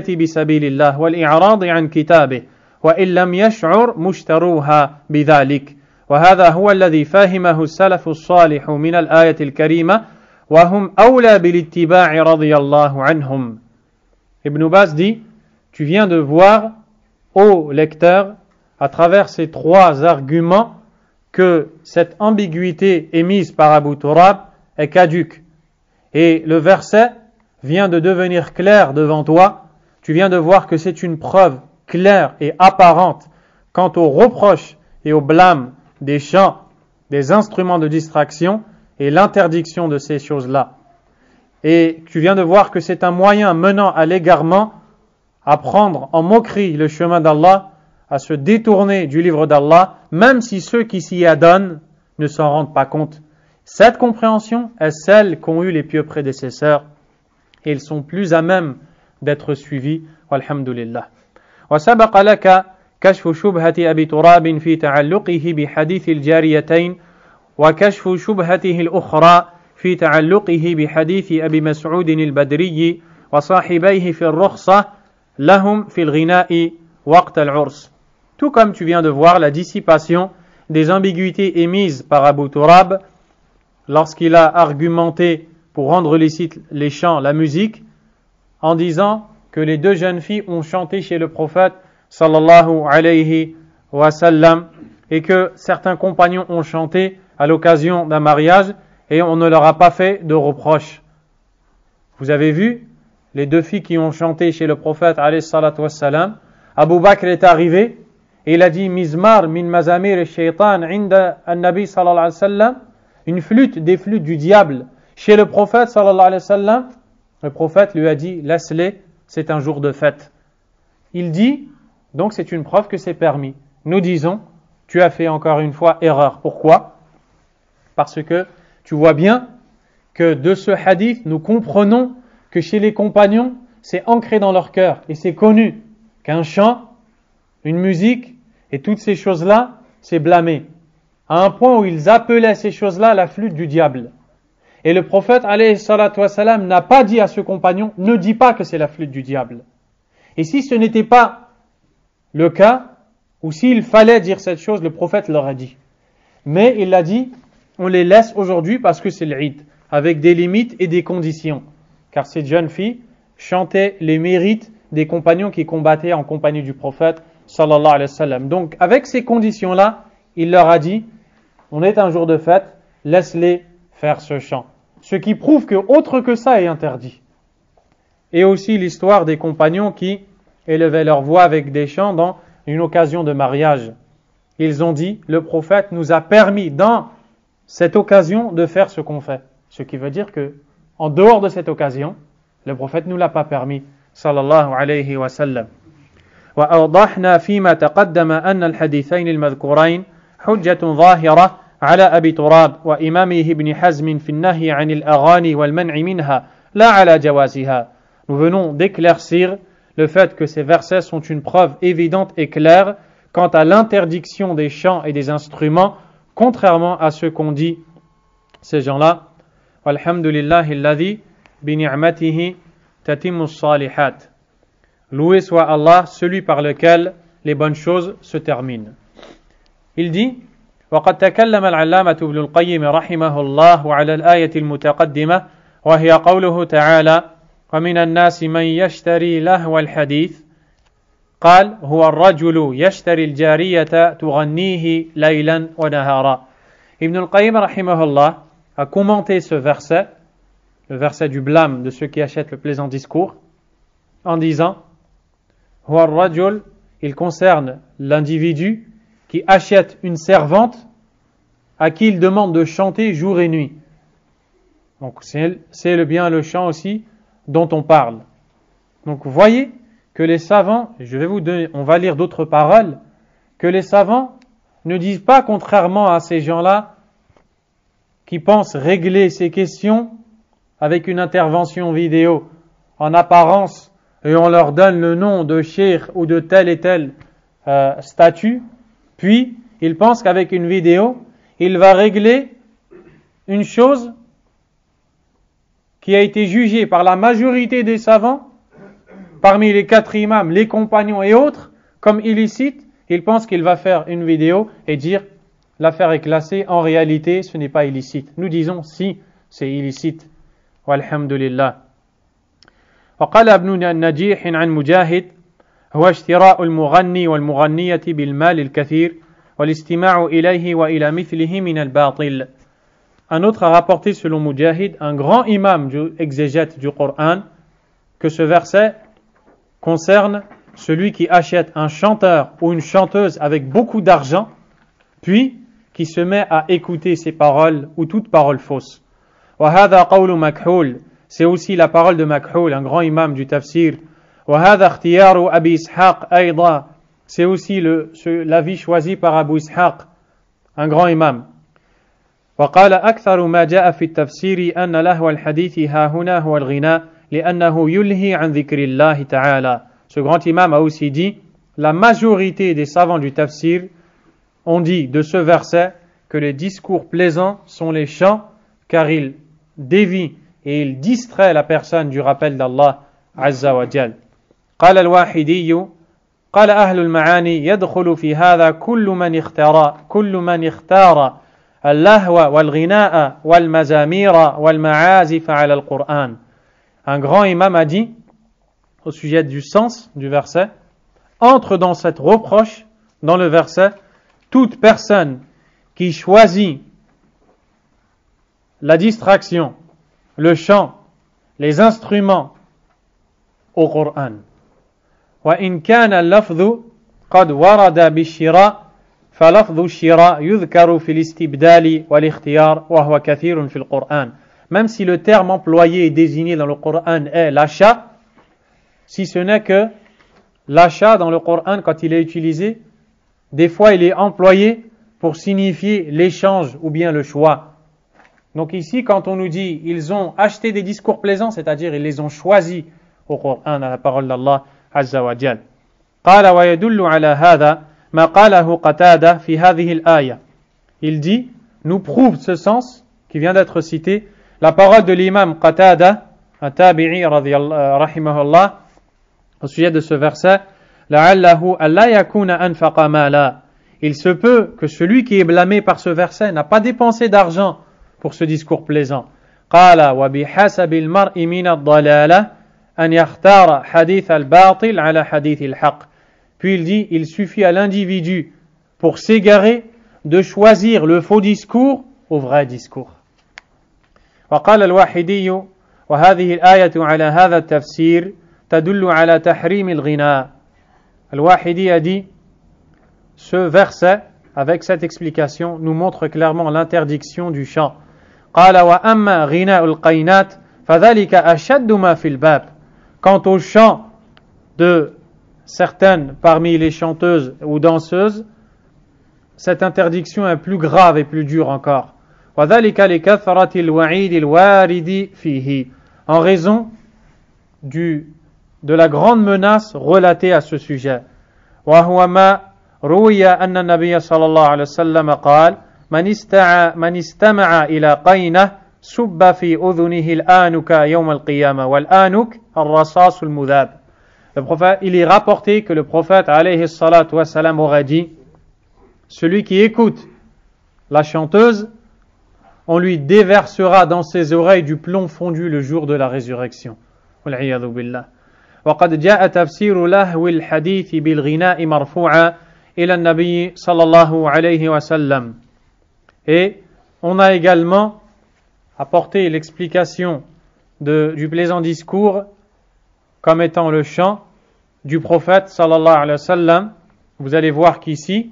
بسبيل الله والإعراض عن كتابه وإن لم يشعر مشتروها بذلك وهذا هو الذي فهمه السلف الصالح من الآية الكريمة وهم أولى بالاتباع رضي الله عنهم. Ibn Baz dit, tu viens de voir, ô lecteur, à travers ces trois arguments, que cette ambiguïté émise par Abu Turab est caduque. Et le verset vient de devenir clair devant toi. Tu viens de voir que c'est une preuve claire et apparente quant aux reproches et aux blâmes des chants, des instruments de distraction et l'interdiction de ces choses-là. Et tu viens de voir que c'est un moyen menant à l'égarement, à prendre en moquerie le chemin d'Allah, à se détourner du livre d'Allah, même si ceux qui s'y adonnent ne s'en rendent pas compte. Cette compréhension est celle qu'ont eu les pieux prédécesseurs et ils sont plus à même d'être suivis. Walhamdulillah. وسبق لك كشف شبهة أبي تراب في تعلقه بحديث الجاريتين وكشف شبهته الأخرى في تعلقه بحديث أبي مسعود البدري وصاحبيه في الرخصة لهم في الغناء وقت العرس. Tout comme tu viens de voir la dissipation des ambiguïtés émises par Abu Turab lorsqu'il a argumenté pour rendre licite les chants, la musique, en disant que les deux jeunes filles ont chanté chez le prophète sallallahu alayhi wa sallam et que certains compagnons ont chanté à l'occasion d'un mariage et on ne leur a pas fait de reproches. Vous avez vu les deux filles qui ont chanté chez le prophète alayhi salatu wa sallam. Abu Bakr est arrivé et il a dit Mizmar min mazamir shaytan inda an-nabi sallallahu alayhi wa sallam, une flûte des flûtes du diable chez le prophète sallallahu alayhi wa sallam. Le prophète lui a dit laisse-les, c'est un jour de fête. Il dit donc c'est une preuve que c'est permis. Nous disons tu as fait encore une fois erreur. Pourquoi? Parce que tu vois bien que de ce hadith nous comprenons que chez les compagnons c'est ancré dans leur cœur et c'est connu qu'un chant, une musique et toutes ces choses-là c'est blâmé. À un point où ils appelaient ces choses-là la flûte du diable. Et le prophète alayhi salatu wa salam n'a pas dit à ce compagnon ne dis pas que c'est la flûte du diable. Et si ce n'était pas le cas, ou s'il fallait dire cette chose, le prophète l'aurait dit. Mais il l'a dit, on les laisse aujourd'hui parce que c'est l'Eid, avec des limites et des conditions. Car ces jeunes filles chantaient les mérites des compagnons qui combattaient en compagnie du prophète sallallahu alayhi wa sallam. Donc avec ces conditions-là, il leur a dit, on est un jour de fête, laisse-les faire ce chant. Ce qui prouve que autre que ça est interdit. Et aussi l'histoire des compagnons qui élevaient leur voix avec des chants dans une occasion de mariage. Ils ont dit, le prophète nous a permis dans cette occasion de faire ce qu'on fait. Ce qui veut dire que, en dehors de cette occasion, le prophète ne nous l'a pas permis, sallallahu alayhi wa sallam. وأوضحنا فيما تقدم أن الحديثين المذكورين حجة ظاهرة على أبي تراب وإمامه ابن حزم في النهي عن الأغاني والمنع منها لا على جوازها. Nous venons d'éclaircir le fait que ces versets sont une preuve évidente et claire quant à l'interdiction des chants et des instruments, contrairement à ce qu'ont dit ces gens-là. Walhamdulillahi alladhi bi ni'matihi tatimmu s-salihat. Loué soit Allah, celui par lequel les bonnes choses se terminent. Il dit: وقد تكلم العلامة ابن القيم رحمه الله على الآية المتقدمة وهي قوله تعالى: ومن الناس من يشتري لهو الحديث قال هو الرجل يشتري الجارية تغنيه ليلا ونهارا. Ibn al-Qayyim rahimahullah a commenté ce verset, le verset du blâme de ceux qui achètent le plaisant discours, en disant: هو الرجل, il concerne l'individu qui achète une servante à qui il demande de chanter jour et nuit. Donc c'est le bien le chant aussi dont on parle. Donc vous voyez que les savants, on va lire d'autres paroles, que les savants ne disent pas, contrairement à ces gens-là qui pensent régler ces questions avec une intervention vidéo en apparence, et on leur donne le nom de cheikh ou de tel et tel statut, puis ils pensent qu'avec une vidéo, il va régler une chose qui a été jugée par la majorité des savants, parmi les 4 imams, les compagnons et autres, comme illicite. Ils pensent qu'il va faire une vidéo et dire l'affaire est classée, en réalité ce n'est pas illicite. Nous disons si c'est illicite. Walhamdulillah. وقال ابن نجيح عن مجاهد هو اشتراء المغني والمغنية بالمال الكثير والاستماع إليه وإلى مثله من الباطل. Un autre a rapporté selon Mujahid, un grand imam exégète du Coran, que ce verset concerne celui qui achète un chanteur ou une chanteuse avec beaucoup d'argent, puis qui se met à écouter ses paroles ou toute parole fausse. وهذا قول مكحول, c'est aussi la parole de Makhul, un grand imam du tafsir. وهذا اختيار أبي إسحاق أيضا, c'est aussi l'avis choisi par Abu Ishaq, un grand imam. وقال أكثر ما جاء في التفسير أن لهو الحديث ها هنا هو الغناء لأنه يلهي عن ذكر الله تعالى. Ce grand imam a aussi dit, la majorité des savants du tafsir ont dit de ce verset que les discours plaisants sont les chants, car ils dévient et il distrait la personne du rappel d'Allah Azza wa Jal. قال الواحدي قال أهل المعاني يدخل في هذا كل من اختار اللهو والغناء والمزامير والمعازف على القرآن. Un grand imam a dit au sujet du sens du verset, entre dans cette reproche dans le verset toute personne qui choisit la distraction, le chant, les instruments au Coran. وإن كان اللفظ قد ورد بالشراء فلفظ الشراء يذكر في الاستبدال والاختيار وهو كثير في القرآن. Même si le terme employé et désigné dans le Coran est l'achat, si ce n'est que l'achat dans le Coran, quand il est utilisé, des fois il est employé pour signifier l'échange ou bien le choix. Donc ici, quand on nous dit ils ont acheté des discours plaisants, c'est-à-dire ils les ont choisis au Coran, à la parole d'Allah Azza wa Jal. قال ويدل على هذا ما قاله قتادة في هذه الآية. Il dit, nous prouve ce sens qui vient d'être cité, la parole de l'imam Qatada, un tabi'i rahimahullah, au sujet de ce verset, لعله ألا يكون أنفق مالا. Il se peut que celui qui est blâmé par ce verset n'a pas dépensé d'argent pour ce discours plaisant. قال وبحسب المرء من الضلالة أن يختار حديث الباطل على حديث الحق. Puis il dit, il suffit à l'individu pour s'égarer de choisir le faux discours au vrai discours. وقال الواحدي وهذه الآية على هذا التفسير تدل على تحريم الغناء. الواحدي a dit, ce verset avec cette explication nous montre clairement l'interdiction du chant. قال وأما غناء القينات فذلك أشد ما في الباب. Quant au chant de certaines parmi les chanteuses ou danseuses, cette interdiction est plus grave et plus dure encore. وَذَلِكَ لِكَثْرَةِ الْوَعِيدِ الْوَارِدِ فِيهِ, en raison de la grande menace relatée à ce sujet. وَهُوَ مَا رُوِيَ أَنَّ النَّبِيَّ صلى الله عليه وسلم قال من استمع إلى قينة سب في أذنه الآنك يوم القيامة والآنك الرصاص المذاب. Il est rapporté que le prophète alayhi salatu wa salam aurait dit: celui qui écoute la chanteuse, on lui déversera dans ses oreilles du plomb fondu le jour de la résurrection. Wal-'iyadhu billah. وقد جاء تفسير لهو الحديث بالغناء مرفوعا إلى النبي صلى الله عليه وسلم. Et on a également apporté l'explication du plaisant discours comme étant le chant du prophète sallallahu alayhi wa sallam. Vous allez voir qu'ici,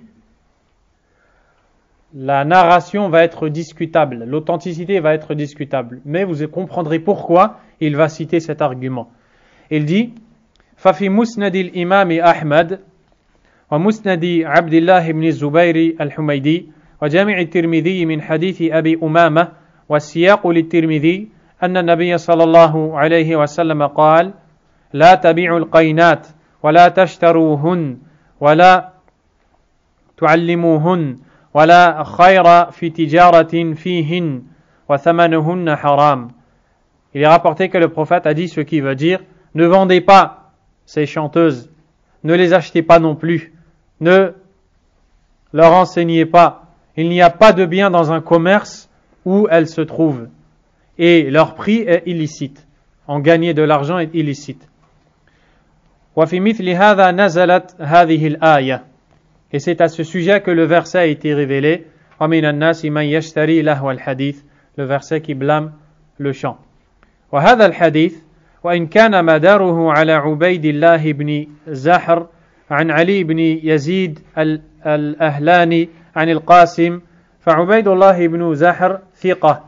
la narration va être discutable, l'authenticité va être discutable, mais vous comprendrez pourquoi il va citer cet argument. Il dit: ففي مسند الإمام أحمد ومسند عبد الله بن الزبير الحميدي وجامع الترمذي من حديث أبي أمامة والسياق للترمذي أن النبي صلى الله عليه وسلم قال: لا تبيعوا القينات ولا تشتروهن ولا تعلموهن ولا خير في تجارة فيهن وثمنهن حرام. Il est rapporté que le prophète a dit ce qui veut dire: ne vendez pas ces chanteuses, ne les achetez pas non plus, ne leur enseignez pas. Il n'y a pas de bien dans un commerce où elles se trouvent, et leur prix est illicite. En gagner de l'argent est illicite. وفي مثل هذا نزلت هذه الآية. Et c'est à ce sujet que le verset a été révélé. ومن الناس من يشتري لهو الحديث, le verset qui blâme le chant. وهذا الحديث وإن كان مداره على عبيد الله بن زحر عن علي بن يزيد الأهلاني عن القاسم فعبيد الله بن زحر ثقة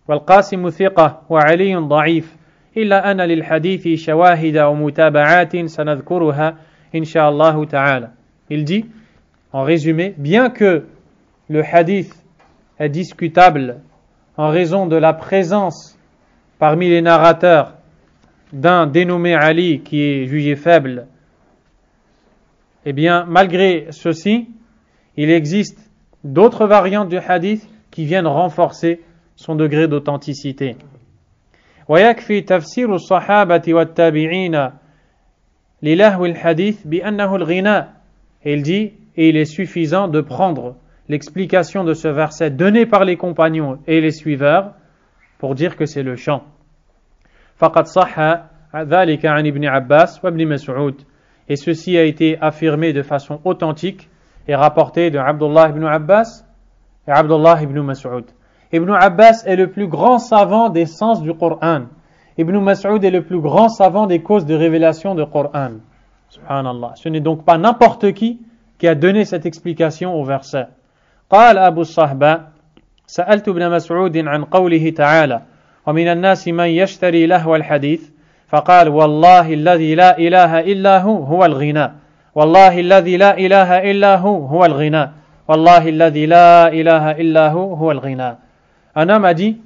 والقاسم ثقة وعلي ضعيف إلا أن للحديث شواهد ومتابعات سنذكرها إن شاء الله تعالى. Il dit, en résumé, bien que le hadith est discutable en raison de la présence parmi les narrateurs d'un dénommé Ali qui est jugé faible, eh bien, malgré ceci, il existe d'autres variantes du hadith qui viennent renforcer son degré d'authenticité. ويكفي تفسير الصحابة والتابعين للهو الحديث بأنه الغناء. Et il dit, et il est suffisant de prendre l'explication de ce verset donné par les compagnons et les suiveurs pour dire que c'est le chant. فقد صح ذلك عن ابن عباس وابن مسعود. Et ceci a été affirmé de façon authentique et rapporté de Abdullah ibn Abbas et Abdullah ibn Mas'ud. Ibn Abbas est le plus grand savant des sens du Coran. Ibn Mas'ud est le plus grand savant des causes de révélation du Coran. Subhanallah. Ce n'est donc pas n'importe qui a donné cette explication au verset. قال أبو الصهباء سألت ابن مسعود عن قوله تعالى ومن الناس من يشتري لهو الحديث فقال والله الذي لا إله إلا هو الغناء والله الذي لا إله إلا هو الغناء والله الذي لا إله إلا هو الغناء. Un homme a dit,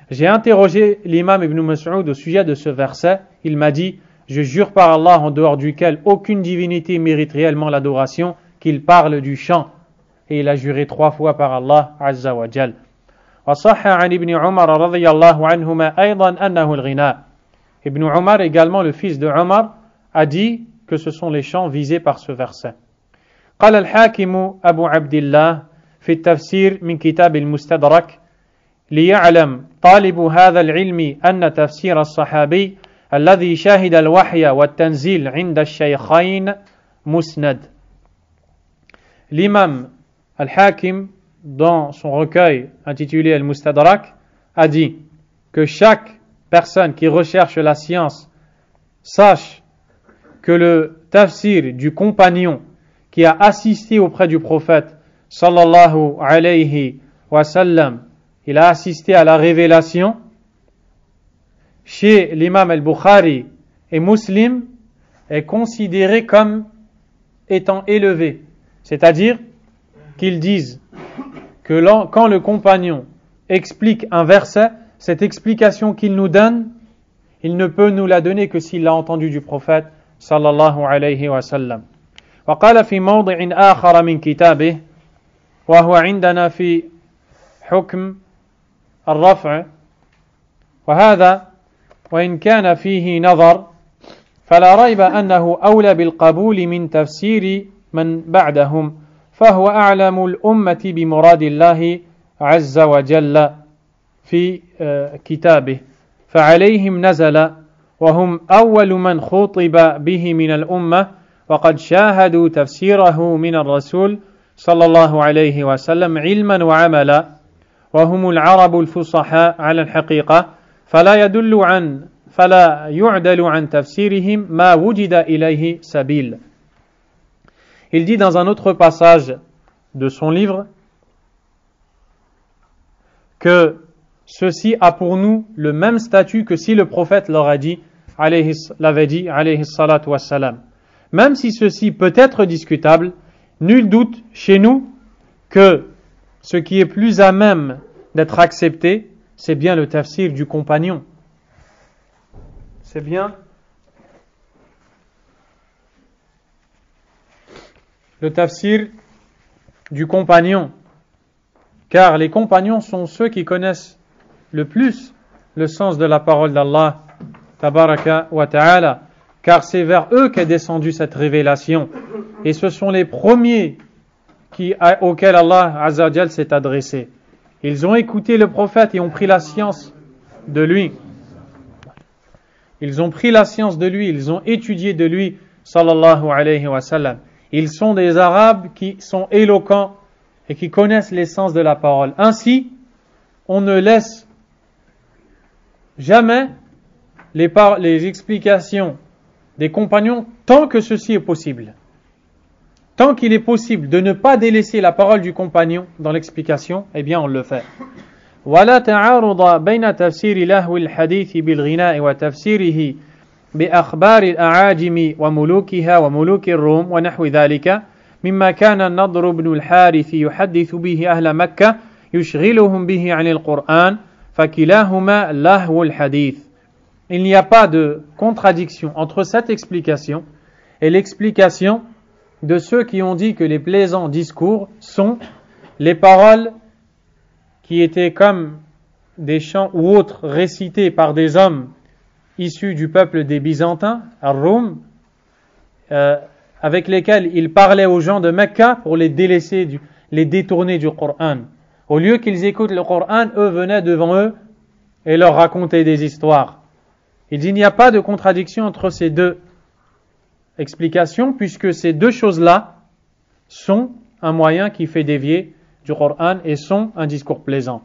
j'ai interrogé l'imam Ibn Mas'ud au sujet de ce verset. Il m'a dit, je jure par Allah en dehors duquel aucune divinité mérite réellement l'adoration, qu'il parle du chant. Et il a juré 3 fois par Allah Azza wa Jal. وصح عن ابن عمر رضي الله عنهما أيضا أنه الغناء. Ibn Umar, également le fils de Omar, a dit que ce sont les chants visés par ce verset. قال الحاكم أبو عبد الله في التفسير من كتاب المستدرك ليعلم طالب هذا العلم أن تفسير الصحابي الذي شاهد الوحي والتنزيل عند الشيخين مسند. L'imam Al-Hakim, dans son recueil intitulé Al-Mustadrak, a dit que chaque personne qui recherche la science sache que le tafsir du compagnon qui a assisté auprès du prophète sallallahu alayhi wa sallam, il a assisté à la révélation chez l'imam al-Bukhari et Muslim est considéré comme étant élevé. C'est-à-dire qu'ils disent que quand le compagnon explique un verset, cette explication qu'il nous donne, il ne peut nous la donner que s'il l'a entendu du prophète sallallahu alayhi wa sallam. وقال في موضع آخر من كتابه وهو عندنا في حكم الرفع وهذا وإن كان فيه نظر فلا ريب أنه أولى بالقبول من تفسير من بعدهم فهو أعلم الأمة بمراد الله عز وجل في كتابه فعليهم نزل وهم أول من خطب به من الأمة وقد شاهدوا تفسيره من الرسول صلى الله عليه وسلم علما وعملا وهم العرب الفصحاء على الحقيقة فلا يعدل عن تفسيرهم ما وجد إليه سبيل. Il dit dans un autre passage de son livre que ceci a pour nous le même statut que si le prophète l'avait dit, alayhi salatu wassalam. Même si ceci peut être discutable, nul doute chez nous que ce qui est plus à même d'être accepté, c'est bien le tafsir du compagnon. C'est bien le tafsir du compagnon. Car les compagnons sont ceux qui connaissent le plus le sens de la parole d'Allah, tabaraka wa ta'ala. Car c'est vers eux qu'est descendue cette révélation. Et ce sont les premiers auxquels Allah Azza wa Jal s'est adressé. Ils ont écouté le prophète et ont pris la science de lui. Ils ont pris la science de lui, ils ont étudié de lui, sallallahu alayhi wa sallam. Ils sont des Arabes qui sont éloquents et qui connaissent l'essence de la parole. Ainsi, on ne laisse jamais les explications des compagnons tant que ceci est possible. Tant qu'il est possible de ne pas délaisser la parole du compagnon dans l'explication, eh bien on le fait. ولا تعارض بين تفسير لهو الحديث بالغناء وتفسيره بأخبار الأعاجم وملوكها وملوك الروم ونحو ذلك مما كان النضر بن الحارث يحدث به أهل مكة يشغلهم به عن القرآن فكلاهما لهو الحديث. Il n'y a pas de contradiction entre cette explication et l'explication de ceux qui ont dit que les plaisants discours sont les paroles qui étaient comme des chants ou autres récités par des hommes issus du peuple des Byzantins, Ar-Rum, avec lesquels ils parlaient aux gens de Mecca pour les délaisser, les détourner du Coran. Au lieu qu'ils écoutent le Coran, eux venaient devant eux et leur racontaient des histoires. Il dit il n'y a pas de contradiction entre ces deux explications, puisque ces deux choses-là sont un moyen qui fait dévier du Coran et sont un discours plaisant.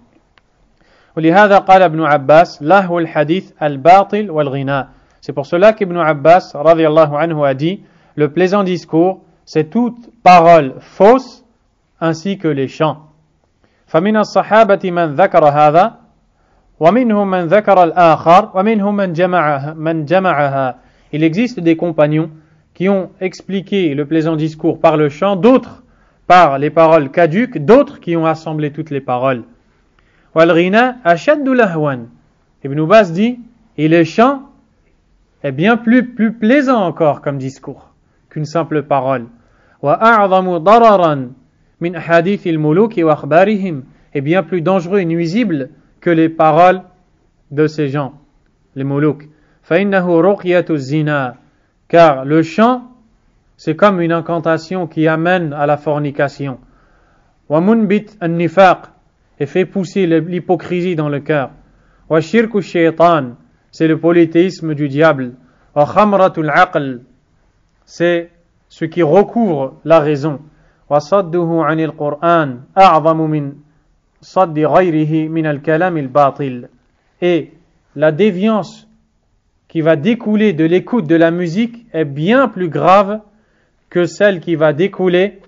ولهذا قال ابن عباس لهو الحديث الباطل والغناء. C'est pour cela qu'Ibn Abbas radiyallahu anhu a dit le plaisant discours c'est toute parole fausse ainsi que les chants. فمن الصحابة من ذكر هذا ومنهم من ذكر الآخر ومنهم من جمعها. Il existe des compagnons qui ont expliqué le plaisant discours par le chant, d'autres par les paroles caduques, d'autres qui ont assemblé toutes les paroles. Wal-ghina ashaddu lahwan. Ibn Abbas dit, et le chant est bien plus plaisant encore comme discours qu'une simple parole. Wa a'zamu dararan min hadith al-muluk wa akhbarihim, est bien plus dangereux et nuisible que les paroles de ces gens, les muluk. Fa innahu ruqyatu zina, car le chant c'est comme une incantation qui amène à la fornication. Wa munbit an-nifaq, et fait pousser l'hypocrisie dans le cœur. Wa shirku shaytan, c'est le polythéisme du diable. Wa khamratul aql, c'est ce qui recouvre la raison. Wa sadduhu anil Qur'an a'zamu min saddi ghayrihi min al-kalam al-batil. Et la déviance qui va découler de l'écoute de la musique est bien plus grave que celle qui va découler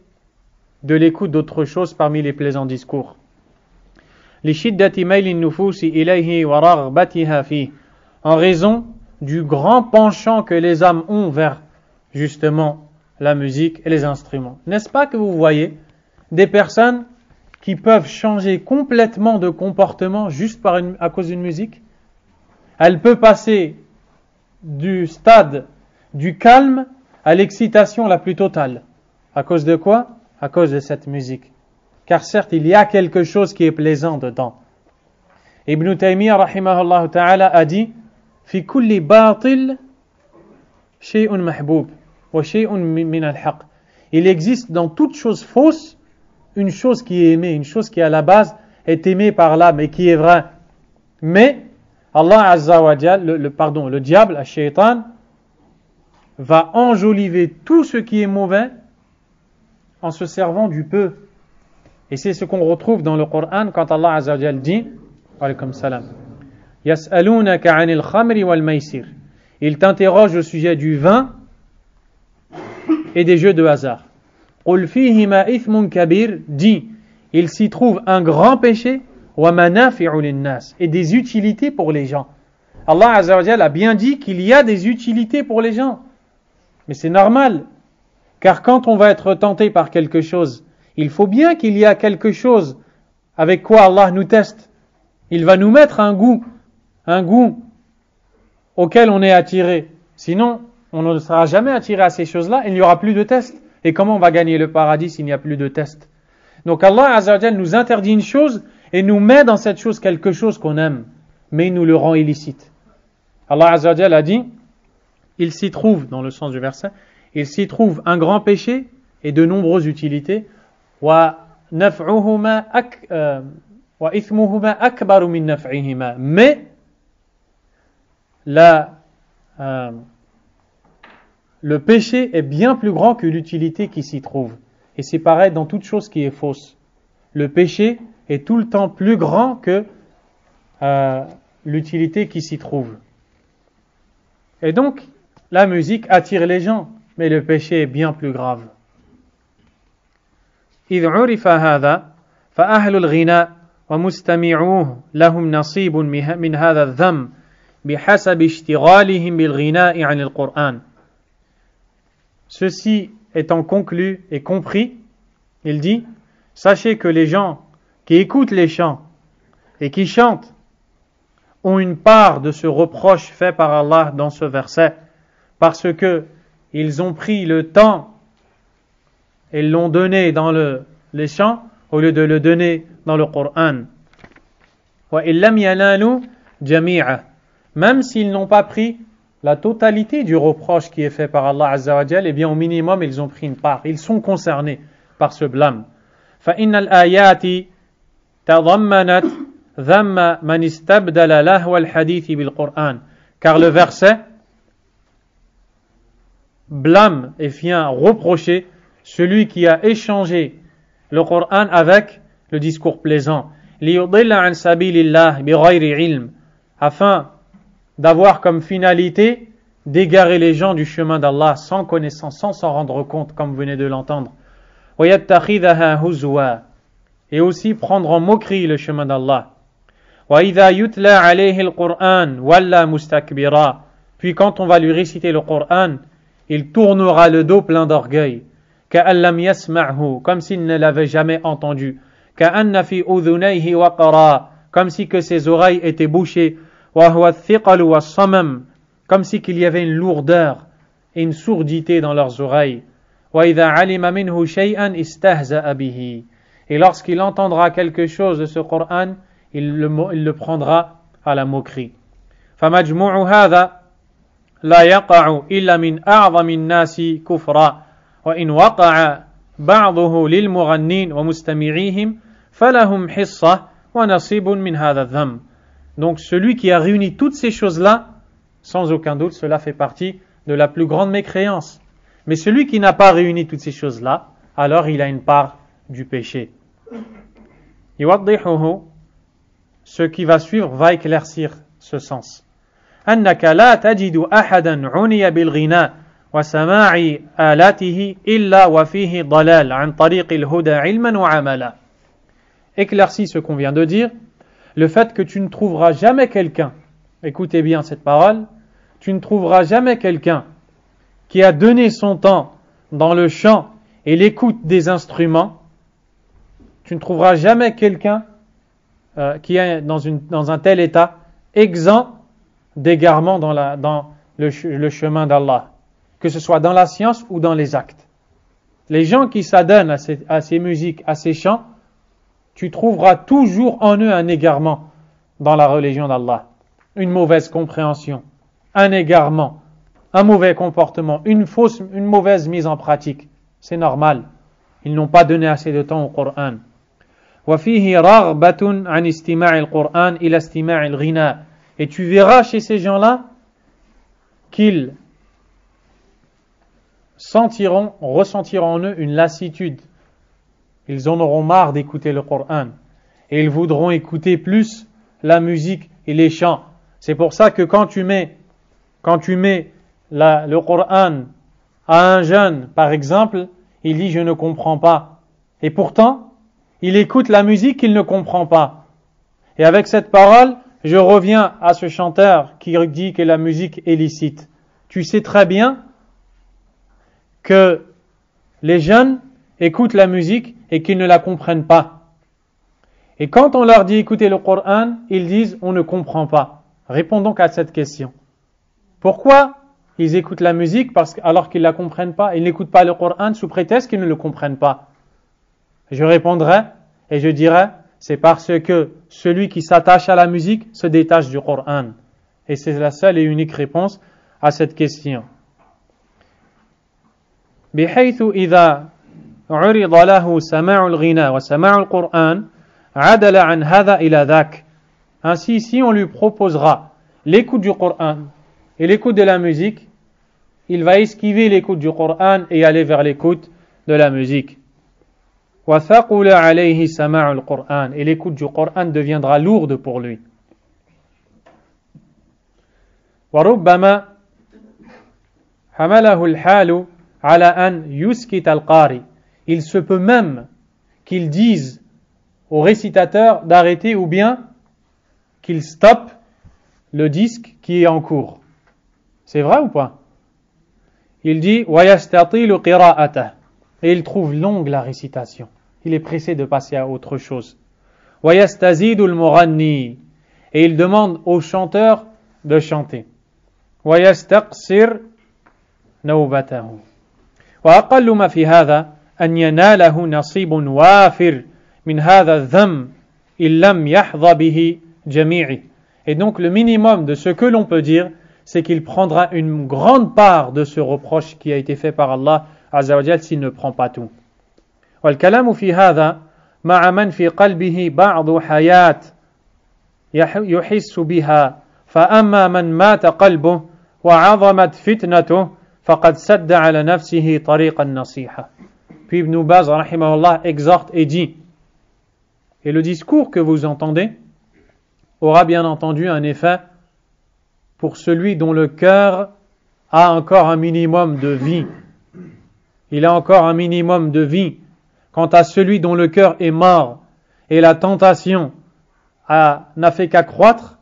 de l'écoute d'autres choses parmi les plaisants discours. En raison du grand penchant que les âmes ont vers justement la musique et les instruments. N'est-ce pas que vous voyez des personnes qui peuvent changer complètement de comportement juste à cause d'une musique? Elle peut passer du stade du calme à l'excitation la plus totale. À cause de quoi? À cause de cette musique. Car certes, il y a quelque chose qui est plaisant dedans. Ibn Taymiyyah, rahimahullah ta'ala, a dit fi kulli batil shay'un mahboub wa shay'un min al-haq. Il existe dans toute chose fausse une chose qui est aimée, une chose qui à la base est aimée par l'âme et qui est vraie. Mais Allah Azza wa Jal, le diable, le shaitan, va enjoliver tout ce qui est mauvais en se servant du peu. Et c'est ce qu'on retrouve dans le Coran quand Allah Azza wa Jal dit alaykum salam. Yas'alunaka 'anil khamri wal maisir. Il t'interroge au sujet du vin et des jeux de hasard. Qul fihima ithmun kabir, dit, il s'y trouve un grand péché wa manafi'u lin-nas, et des utilités pour les gens. Allah Azza wa Jal a bien dit qu'il y a des utilités pour les gens. Mais c'est normal, car quand on va être tenté par quelque chose, il faut bien qu'il y ait quelque chose avec quoi Allah nous teste. Il va nous mettre un goût auquel on est attiré. Sinon, on ne sera jamais attiré à ces choses-là, il n'y aura plus de test. Et comment on va gagner le paradis s'il n'y a plus de test? Donc Allah Azza wa Jal nous interdit une chose et nous met dans cette chose quelque chose qu'on aime, mais il nous le rend illicite. Allah Azza wa Jal a dit, il s'y trouve, dans le sens du verset, il s'y trouve un grand péché et de nombreuses utilités. Wa naf'uhuma wa ithmuhuma akbaru min naf'ihima. Mais le péché est bien plus grand que l'utilité qui s'y trouve. Et c'est pareil dans toute chose qui est fausse. Le péché est tout le temps plus grand que l'utilité qui s'y trouve. Et donc, la musique attire les gens, mais le péché est bien plus grave. إذ عرف هذا فأهل الغناء ومستمعوه لهم نصيب من هذا الذم بحسب اشتغالهم بالغناء عن القرآن. Ceci étant conclu et compris, il dit, sachez que les gens qui écoutent les chants et qui chantent ont une part de ce reproche fait par Allah dans ce verset, parce que ils ont pris le temps et l'ont donné dans les chants au lieu de le donner dans le Coran. وَإِلَّمْ يَنَالُوا جَمِيعًا. Même s'ils n'ont pas pris la totalité du reproche qui est fait par Allah Azza wa Jal, eh bien au minimum ils ont pris une part, ils sont concernés par ce blâme. فَإِنَّ الْآيَاتِ تَضَمَّنَتْ ذَمَّ مَنِ اسْتَبْدَلَ لَهْوَ الْحَدِيثِ بِالْقُرْآنِ. Car le verset blâme et vient reprocher celui qui a échangé le Coran avec le discours plaisant. لِيُضِلَّ عَنْ سَبِيلِ اللَّهِ بِغَيْرِ عِلْمٍ. Afin d'avoir comme finalité d'égarer les gens du chemin d'Allah sans connaissance, sans s'en rendre compte, comme vous venez de l'entendre. وَيَتَّخِذَهَا هُزُوًا. Et aussi prendre en moquerie le chemin d'Allah. وَإِذَا يُتْلَى عَلَيْهِ الْقُرْآنِ وَلَّى مُسْتَكْبِرًا. Puis quand on va lui réciter le Coran, il tournera le dos plein d'orgueil. كَأَن لَّمْ يَسْمَعْهُ. Comme s'il ne l'avait jamais entendu. كَأَنَّ فِي أُذُنَيْهِ وَقْرًا. Comme si que ses oreilles étaient bouchées. وَهُوَ الثِّقَلُ وَالصَّمَمُ. Comme si qu'il y avait une lourdeur et une sourdité dans leurs oreilles. وَإِذَا عَلِمَ مِنْهُ شَيْئًا اسْتَهْزَأَ بِهِ. Et lorsqu'il entendra quelque chose de ce Coran, il le prendra à la moquerie. فَمَجْمُوعُ هَذَا لَا يَقَعُ إِلَّا مِنْ أَعْظَمِ النَّاسِ كُفْرًا وَإِنْ وَقَعَ بَعْضُهُ لِلْمُغَنِّينَ وَمُسْتَمِعِيهِمْ فَلَهُمْ حِصَّةٌ وَنَصِيبٌ مِنْ هَذَا الذَّمِّ. Donc celui qui a réuni toutes ces choses-là, sans aucun doute, cela fait partie de la plus grande mécréance. Mais celui qui n'a pas réuni toutes ces choses-là, alors il a une part du péché. يوضحه. Ce qui va suivre va éclaircir ce sens. أنك لا تجد أحدا عني بالغناء وسماع آلاته إلا وفيه ضلال عن طريق الهدى علما وعملا. Éclaircis ce qu'on vient de dire, le fait que tu ne trouveras jamais quelqu'un, écoutez bien cette parole, tu ne trouveras jamais quelqu'un qui a donné son temps dans le chant et l'écoute des instruments, tu ne trouveras jamais quelqu'un qui est dans un tel état exempt d'égarement dans le chemin d'Allah, que ce soit dans la science ou dans les actes. Les gens qui s'adonnent à ces musiques, à ces chants, tu trouveras toujours en eux un égarement dans la religion d'Allah, une mauvaise compréhension, un égarement, un mauvais comportement, une mauvaise mise en pratique. C'est normal. Ils n'ont pas donné assez de temps au Coran. وَفِيهِ رَغْبَةٌ عَنْ اسْتِمَاعِ الْقُرْآنِ إِلَى اسْتِمَاعِ الْغِنَى. Et tu verras chez ces gens-là qu'ils ressentiront en eux une lassitude. Ils en auront marre d'écouter le Coran. Et ils voudront écouter plus la musique et les chants. C'est pour ça que quand tu mets le Coran à un jeune, par exemple, il dit « je ne comprends pas ». Et pourtant, il écoute la musique qu'il ne comprend pas. Et avec cette parole, je reviens à ce chanteur qui dit que la musique est licite. Tu sais très bien que les jeunes écoutent la musique et qu'ils ne la comprennent pas. Et quand on leur dit écouter le Coran, ils disent on ne comprend pas. Réponds donc à cette question. Pourquoi ils écoutent la musique alors qu'ils ne la comprennent pas? Ils n'écoutent pas le Coran sous prétexte qu'ils ne le comprennent pas. Je répondrai et je dirai c'est parce que celui qui s'attache à la musique se détache du Coran. Et c'est la seule et unique réponse à cette question. بحيث إذا عرض له سماع الغنى وسماع القرآن عدل عن هذا إلى ذاك. Ainsi, si on lui proposera l'écoute du Coran et l'écoute de la musique, il va esquiver l'écoute du Coran et aller vers l'écoute de la musique. وثقل عليه سماع القرآن. Et l'écoute du Coran deviendra lourde pour lui. وربما حمله الحال على أن يسكت القارئ. Il se peut même qu'ils disent au récitateur d'arrêter ou bien qu'il stoppe le disque qui est en cours. C'est vrai ou pas? Il dit وَيَسْتَطِيلُ قِرَاءَتَهُ. Et il trouve longue la récitation. Il est pressé de passer à autre chose. وَيَسْتَزِيدُ الْمُغَنِّي. Et il demande au chanteur de chanter. وَيَسْتَقْصِرْ نَوْبَتَهُ. وأقل ما في هذا أن يناله نصيب وافر من هذا الذم إن لم يحظى به جميعه. Et donc le minimum de ce que l'on peut dire, c'est qu'il prendra une grande part de ce reproche qui a été fait par Allah Azza wa Jal s'il ne prend pas tout. والكلام في هذا مع من في قلبه بعض حياة يحس بها فأما من مات قلبه وعظمت فتنته فقد سد على نفسه طريق النصيحة. Puis Ibn Baz rahimahullah exhorte et dit, et le discours que vous entendez aura bien entendu un effet pour celui dont le cœur a encore un minimum de vie. Il a encore un minimum de vie. Quant à celui dont le cœur est mort et la tentation n'a fait qu'accroître,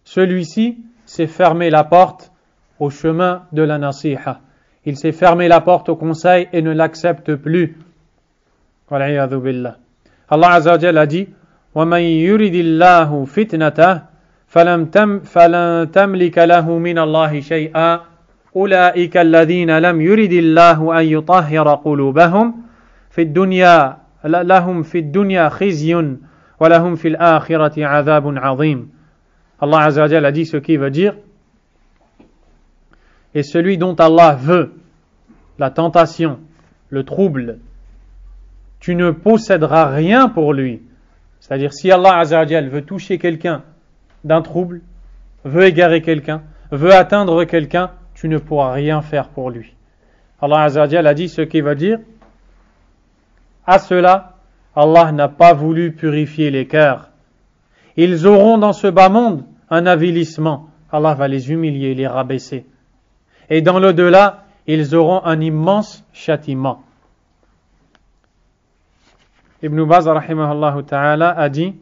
celui-ci s'est fermé la porte au chemin de la nasiha. Il s'est fermé la porte au conseil et ne l'accepte plus. Wal'iyadhu billah. Allah Azza wa Jalla a dit وَمَنْ يُرِدِ اللَّهُ فِتْنَتَهُ فَلَنْ تَمْلِكَ لَهُ مِنَ اللَّهِ شَيْئًا أُولَئِكَ الَّذِينَ لَمْ يُرِدِ اللَّهُ أَنْ يُطَهِّرَ قُلُوبَهُمْ في الدنيا لهم في الدنيا خزي ولهم في الآخرة عذاب عظيم. Allah Azza wa Jalla a dit ce qui veut dire et celui dont Allah veut la tentation, le trouble, tu ne posséderas rien pour lui. C'est-à-dire si Allah Azza wa Jalla veut toucher quelqu'un d'un trouble, veut égarer quelqu'un, veut atteindre quelqu'un, tu ne pourras rien faire pour lui. Allah Azza wa Jalla a dit ce qui veut dire à cela, Allah n'a pas voulu purifier les cœurs. Ils auront dans ce bas monde un avilissement. Allah va les humilier, les rabaisser. Et dans l'au-delà, ils auront un immense châtiment. Ibn Baz rahimahullah ta'ala a dit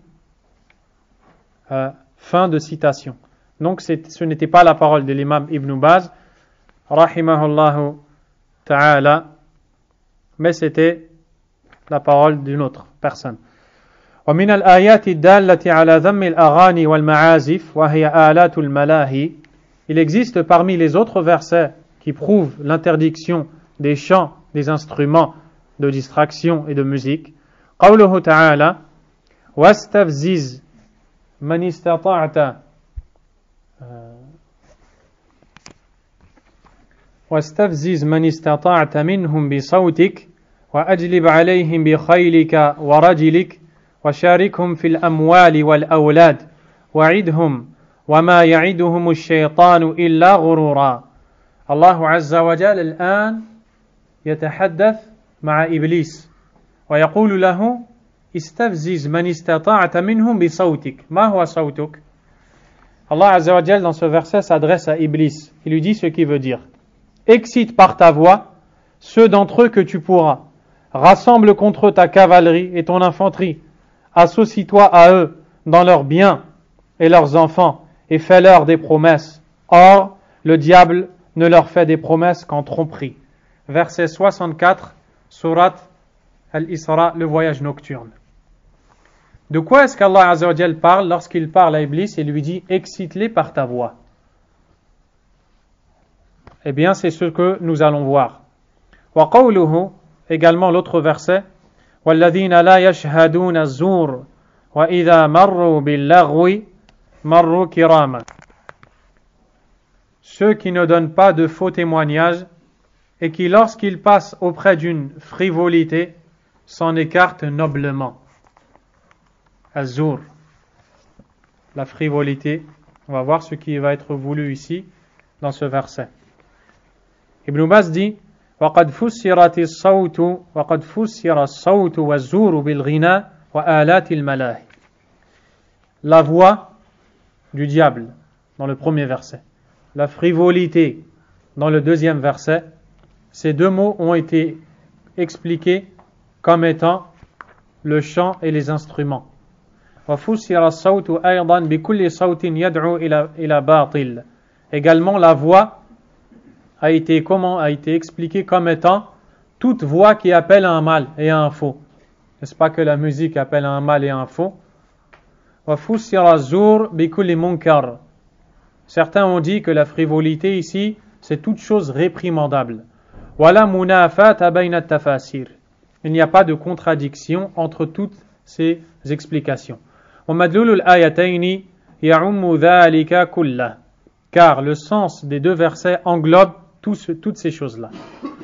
fin de citation. Donc ce n'était pas la parole de l'imam Ibn Baz, rahimahullah ta'ala, mais c'était la parole d'une autre personne. ومن الآيات الدالة على ذم الأغاني والمعازف وهي آلات الملاهي. Il existe parmi les autres versets qui prouvent l'interdiction des chants, des instruments de distraction et de musique. قوله تعالى واستفزز من استطعت واستفزز من استطعت منهم بصوتك وأجلب عليهم بخيلك ورجلك وشاركهم في الأموال والأولاد وعدهم وما يعدهم الشيطان إلا غرورا. الله عز وجل الآن يتحدث مع إبليس ويقول له استفزز من استطعت منهم بصوتك. ما هو صوتك؟ Allah Azza wa Jal dans ce verset s'adresse à Iblis. Il lui dit ce qui veut dire: excite par ta voix ceux d'entre eux que tu pourras. Rassemble contre eux ta cavalerie et ton infanterie. Associe-toi à eux dans leurs biens et leurs enfants et fais-leur des promesses. Or, le diable ne leur fait des promesses qu'en tromperie. Verset 64, Surat Al-Isra, le voyage nocturne. De quoi est-ce qu'Allah Azza wa Jal parle lorsqu'il parle à Iblis et lui dit « excite-les par ta voix » ? Eh bien, c'est ce que nous allons voir. Wa qawluhu, également l'autre verset, وَالَّذِينَ لَا يَشْهَدُونَ الزُّورَ وَإِذَا مَرُّوا بِاللَّغْوِ مَرُّوا كِرَامًا. Ceux qui ne donnent pas de faux témoignages et qui, lorsqu'ils passent auprès d'une frivolité, s'en écartent noblement. Az-zur, la frivolité. On va voir ce qui va être voulu ici dans ce verset. Ibn Baz dit وَقَدْ فُسِّرَتِ الصَّوْتُ وَقَدْ فُسِّرَ الصَّوْتُ وَالزُّورُ بِالْغِنَى وَآلَاتِ الْمَلَاهِ. La voix du diable dans le premier verset, la frivolité dans le deuxième verset, ces deux mots ont été expliqués comme étant le chant et les instruments. وَفُسِّرَ الصَّوْتُ أَيْضًا بِكُلِّ صَوْتٍ يَدْعُو إِلَى بَاطِلٍ. Également, la voix a été expliquée comme étant toute voix qui appelle à un mal et à un faux. N'est-ce pas que la musique appelle à un mal et à un faux? وَفُسِّرَ الزُّورُ بِكُلِّ مُنْكَرٍ. Certains ont dit que la frivolité ici, c'est toute chose réprimandable. وَلَا مُنَافَاةَ بَيْنَ التَّفَاسِيرِ. Il n'y a pas de contradiction entre toutes ces explications. وَمَدْلُولُ الْآيَتَيْنِ يَعُمُّ ذَلِكَ كُلَّهُ. Car le sens des deux versets englobe toutes ces choses-là.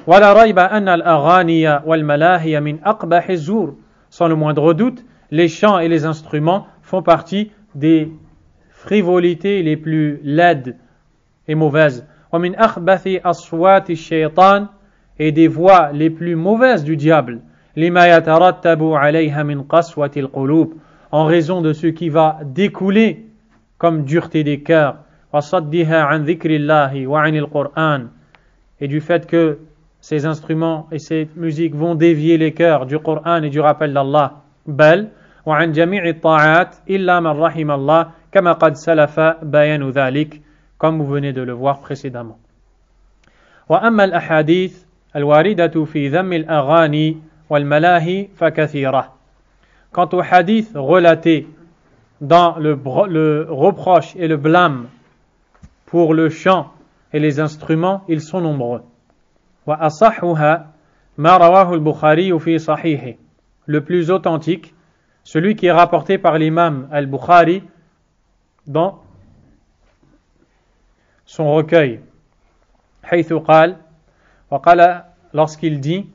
وَلَا رَيْبَ أَنَّ الْأَغَانِيَ وَالْمَلَاهِيَ مِنْ أَقْبَحِ الزُّورِ. Sans le moindre doute, les chants et les instruments font partie des frivolités les plus laides et mauvaises. وَمِنْ أَخْبَثِ أَصْوَاتِ الشَّيْطَانِ. Et des voix les plus mauvaises du diable. لِمَا يَتَرَتَّبُ عَلَيْهَا مِنْ قَسْوَةِ الْقُلُوبِ. En raison de ce qui va découler comme dureté des cœurs. وَصَدِّهَا عَنْ ذِكْرِ اللَّهِ وَعَنِ الْقُرْآنِ. Et du fait que ces instruments et ces musiques vont dévier les cœurs du Coran et du rappel d'Allah. بل وعن جميع الطاعات إلا من رحم الله كما قد سلف بيان ذلك, comme vous venez de le voir précédemment. وأما الأحاديث الواردة في ذم الأغاني والملاهي فكثيرة. Quant aux hadiths relatés dans le reproche et le blâme pour le chant et les instruments, ils sont nombreux. وأصحها ما رواه البخاري في صحيحه. Le plus authentique, celui qui est rapporté par l'imam al-Bukhari dans son recueil. حيث قال, وقال, lorsqu'il dit,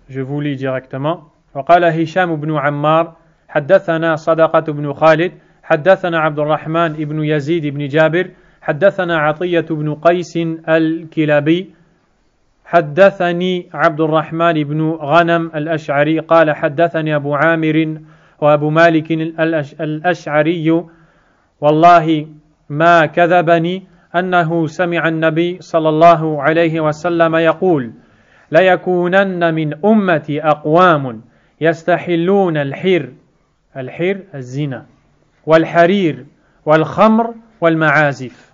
je vous lis directement, وقال هشام بن عمار حدثنا صدقة بن خالد حدثنا عبد الرحمن بن يزيد بن جابر حدثنا عطية بن قيس الكلابي حدثني عبد الرحمن بن غنم الأشعري قال حدثني أبو عامر وأبو مالك الأشعري والله ما كذبني أنه سمع النبي صلى الله عليه وسلم يقول ليكونن من أمتي أقوام يستحلون الحر الزنا والحرير والخمر والمعازف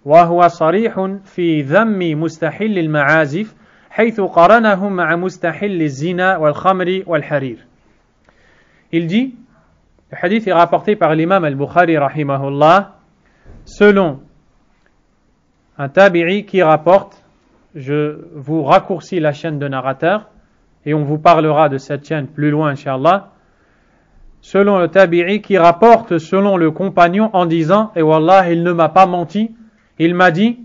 وهو صريح في ذم مستحل المعازف حيث قرنهم مع مستحل الزنا والخمر والحرير. Il dit, le hadith est rapporté par l'imam al-Bukhari rahimahullah, selon un tabi'i qui rapporte, je vous raccourcis la chaîne de narrateur et on vous parlera de cette chaîne plus loin inchallah, selon le tabi'i qui rapporte selon le compagnon en disant, et wallah il ne m'a pas menti, il m'a dit,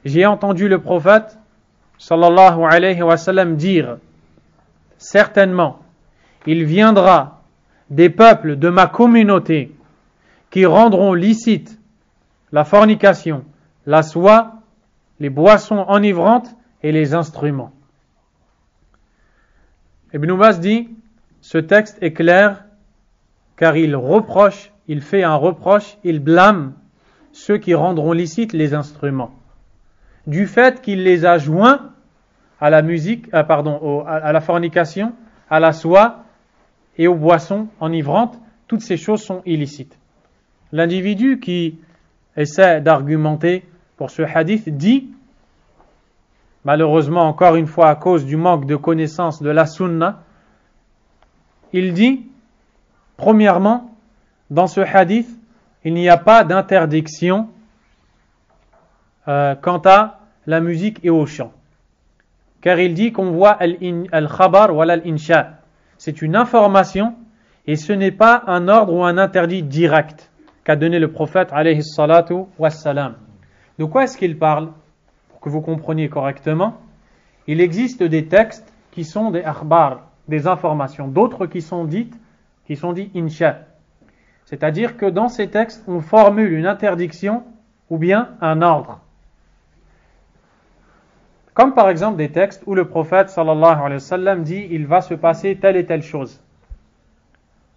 j'ai entendu le prophète sallallahu alayhi wa sallam dire, certainement il viendra des peuples de ma communauté qui rendront licite la fornication, la soie, les boissons enivrantes et les instruments. Ibn Baz dit, ce texte est clair car il reproche, il fait un reproche, il blâme ceux qui rendront licites les instruments du fait qu'il les a joints à la musique, à la fornication, à la soie et aux boissons enivrantes. Toutes ces choses sont illicites. L'individu qui essaie d'argumenter pour ce hadith dit, malheureusement encore une fois à cause du manque de connaissance de la sunna, il dit, premièrement, dans ce hadith, il n'y a pas d'interdiction quant à la musique et au chant. Car il dit qu'on voit al-khabar wa al-insha. C'est une information et ce n'est pas un ordre ou un interdit direct qu'a donné le prophète alayhi salatu wassalam. De quoi est-ce qu'il parle? Pour que vous compreniez correctement, il existe des textes qui sont des akhbar, des informations, d'autres qui sont dits insha. C'est-à-dire que dans ces textes, on formule une interdiction ou bien un ordre. Comme par exemple des textes où le prophète sallallahu alayhi wa sallam dit il va se passer telle et telle chose.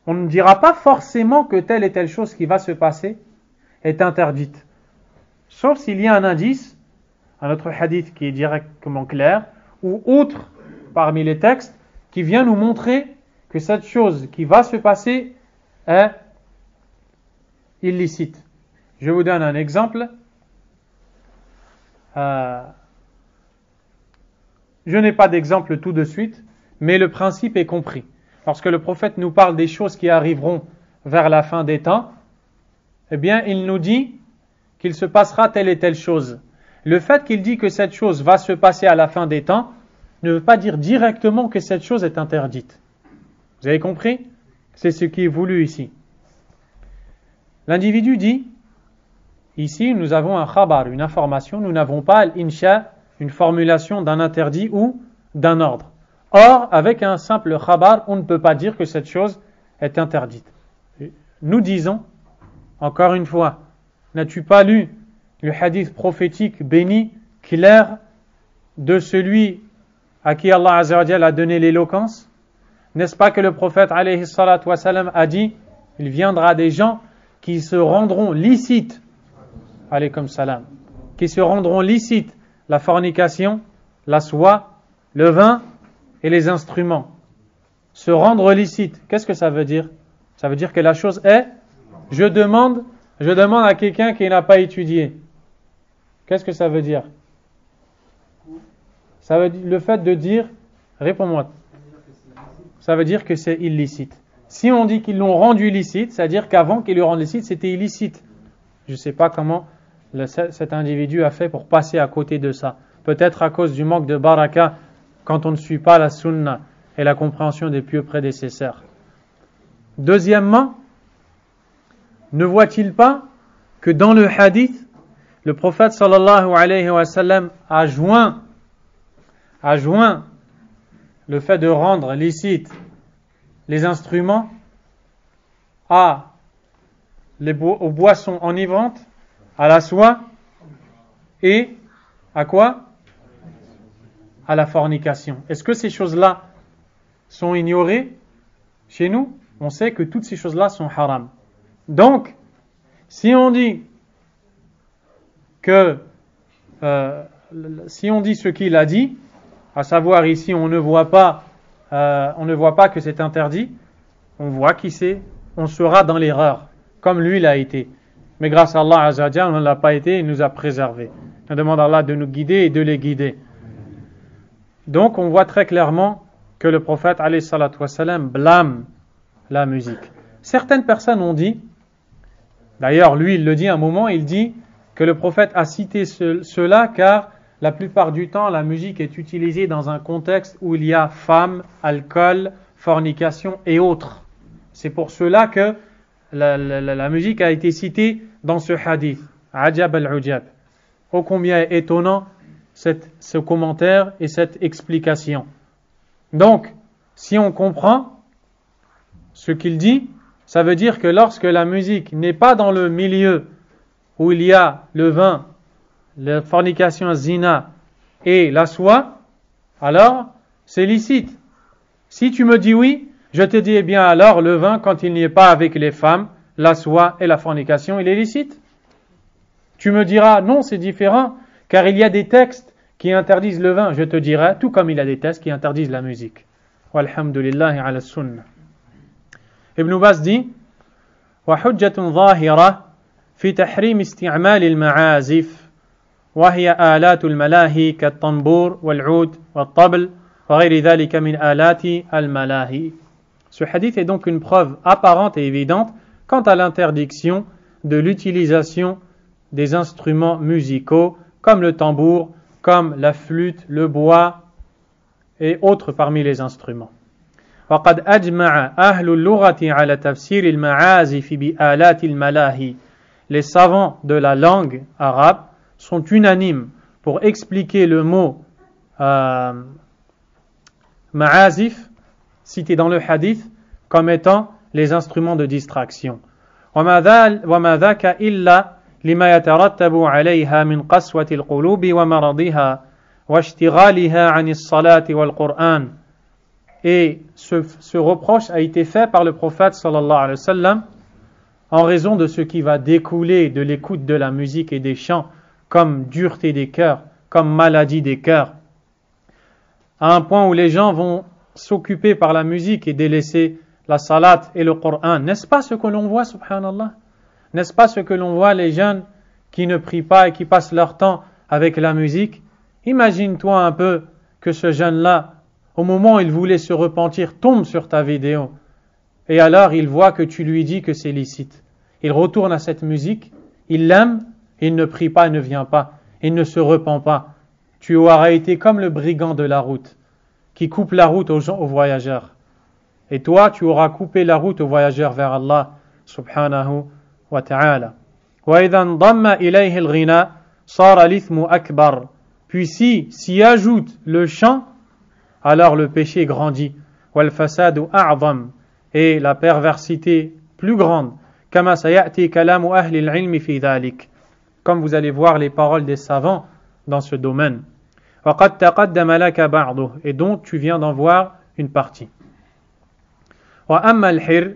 On ne dira pas forcément que telle et telle chose qui va se passer est interdite. Sauf s'il y a un indice, un autre hadith qui est directement clair, ou autre parmi les textes qui vient nous montrer que cette chose qui va se passer est illicite. Je vous donne un exemple. Je n'ai pas d'exemple tout de suite, mais le principe est compris. Lorsque le prophète nous parle des choses qui arriveront vers la fin des temps, eh bien, il nous dit qu'il se passera telle et telle chose. Le fait qu'il dit que cette chose va se passer à la fin des temps ne veut pas dire directement que cette chose est interdite. Vous avez compris? C'est ce qui est voulu ici. L'individu dit, ici nous avons un khabar, une information, nous n'avons pas l'insha, une formulation d'un interdit ou d'un ordre. Or, avec un simple khabar, on ne peut pas dire que cette chose est interdite. Nous disons, encore une fois, n'as-tu pas lu le hadith prophétique béni, clair, de celui à qui Allah Azza wa Jalla a donné l'éloquence? N'est-ce pas que le prophète alayhi salatu wa salam a dit, il viendra des gens qui se rendront licites, alaykum salam, qui se rendront licites la fornication, la soie, le vin et les instruments. Se rendre licite, qu'est-ce que ça veut dire? Ça veut dire que la chose est, je demande à quelqu'un qui n'a pas étudié. Qu'est-ce que ça veut dire? Ça veut dire le fait de dire, réponds-moi. Ça veut dire que c'est illicite. Si on dit qu'ils l'ont rendu licite, c'est-à-dire qu'avant qu'ils le rendent licite, c'était illicite. Je ne sais pas comment cet individu a fait pour passer à côté de ça. Peut-être à cause du manque de baraka quand on ne suit pas la sunna et la compréhension des pieux prédécesseurs. Deuxièmement, ne voit-il pas que dans le hadith, le prophète sallallahu alayhi wa sallam a joint le fait de rendre licite les instruments aux boissons enivrantes, à la soie et à quoi? À la fornication. Est-ce que ces choses-là sont ignorées chez nous? On sait que toutes ces choses-là sont haram. Donc, si on dit ce qu'il a dit, à savoir ici on ne voit pas que c'est interdit, on voit on sera dans l'erreur, comme lui l'a été. Mais grâce à Allah Azza wa Jalla, on ne l'a pas été, il nous a préservés. On demande à Allah de nous guider et de les guider. Donc on voit très clairement que le prophète alayhi salatu wassalam blâme la musique. Certaines personnes ont dit, d'ailleurs lui il le dit à un moment, il dit que le prophète a cité cela car la plupart du temps la musique est utilisée dans un contexte où il y a femmes, alcool, fornication et autres. C'est pour cela que la musique a été citée dans ce hadith. Ajab al-Ujab. Ô combien étonnant ce commentaire et cette explication. Donc, si on comprend ce qu'il dit, ça veut dire que lorsque la musique n'est pas dans le milieu où il y a le vin, la fornication, zina et la soie, alors c'est licite. Si tu me dis oui, je te dis eh bien alors le vin quand il n'y est pas avec les femmes, la soie et la fornication, il est licite. Tu me diras non, c'est différent, car il y a des textes qui interdisent le vin, je te dirai, tout comme il y a des textes qui interdisent la musique. Walhamdulillahi ala sunnah. Ibn Baz dit وحجة ظاهرة في تحريم استعمال المعازف وهي آلات الملاهي كالطنبور والعود والطبل وغير ذلك من آلات الملاهي. Ce hadith est donc une preuve apparente et évidente quant à l'interdiction de l'utilisation des instruments musicaux comme le tambour, comme la flûte, le bois et autres parmi les instruments. وقد أجمع أهل اللغة على تفسير المعازف بآلات الملاهي. Les savants de la langue arabe sont unanimes pour expliquer le mot ma'azif cité dans le hadith comme étant les instruments de distraction. وما ذاك إلا لما يترتب عليها من قسوة القلوب ومرضها واشتغالها عن الصلاة والقرآن. Et ce reproche a été fait par le prophète sallallahu alayhi wa sallam en raison de ce qui va découler de l'écoute de la musique et des chants, comme dureté des cœurs, comme maladie des cœurs, à un point où les gens vont s'occuper par la musique et délaisser la salat et le Coran. N'est-ce pas ce que l'on voit, subhanallah? N'est-ce pas ce que l'on voit les jeunes qui ne prient pas et qui passent leur temps avec la musique? Imagine-toi un peu que ce jeune-là, au moment où il voulait se repentir, tombe sur ta vidéo. Et alors il voit que tu lui dis que c'est licite. Il retourne à cette musique, il l'aime, il ne prie pas, il ne vient pas, il ne se repent pas. Tu auras été comme le brigand de la route, qui coupe la route aux voyageurs. Et toi, tu auras coupé la route aux voyageurs vers Allah, subhanahu wa ta'ala. وَإِذَا انضَمَّ إِلَيْهِ الْغِنَى صَارَ الْإِثْمُ أَكْبَرُ. Puis s'y ajoute le chant, alors le péché grandit. وَالْفَسَادُ أَعْظَمُ. Et la perversité plus grande. كَمَا سَيَأْتِي كَلَامُ أَهْلِ الْعِلْمِ فِي ذَلِكَ. Comme vous allez voir les paroles des savants dans ce domaine. وَقَدْ تَقَدَّمَ لَكَ بَعْضُهُ. Et dont tu viens d'en voir une partie. وَأَمَّا الْحِرْ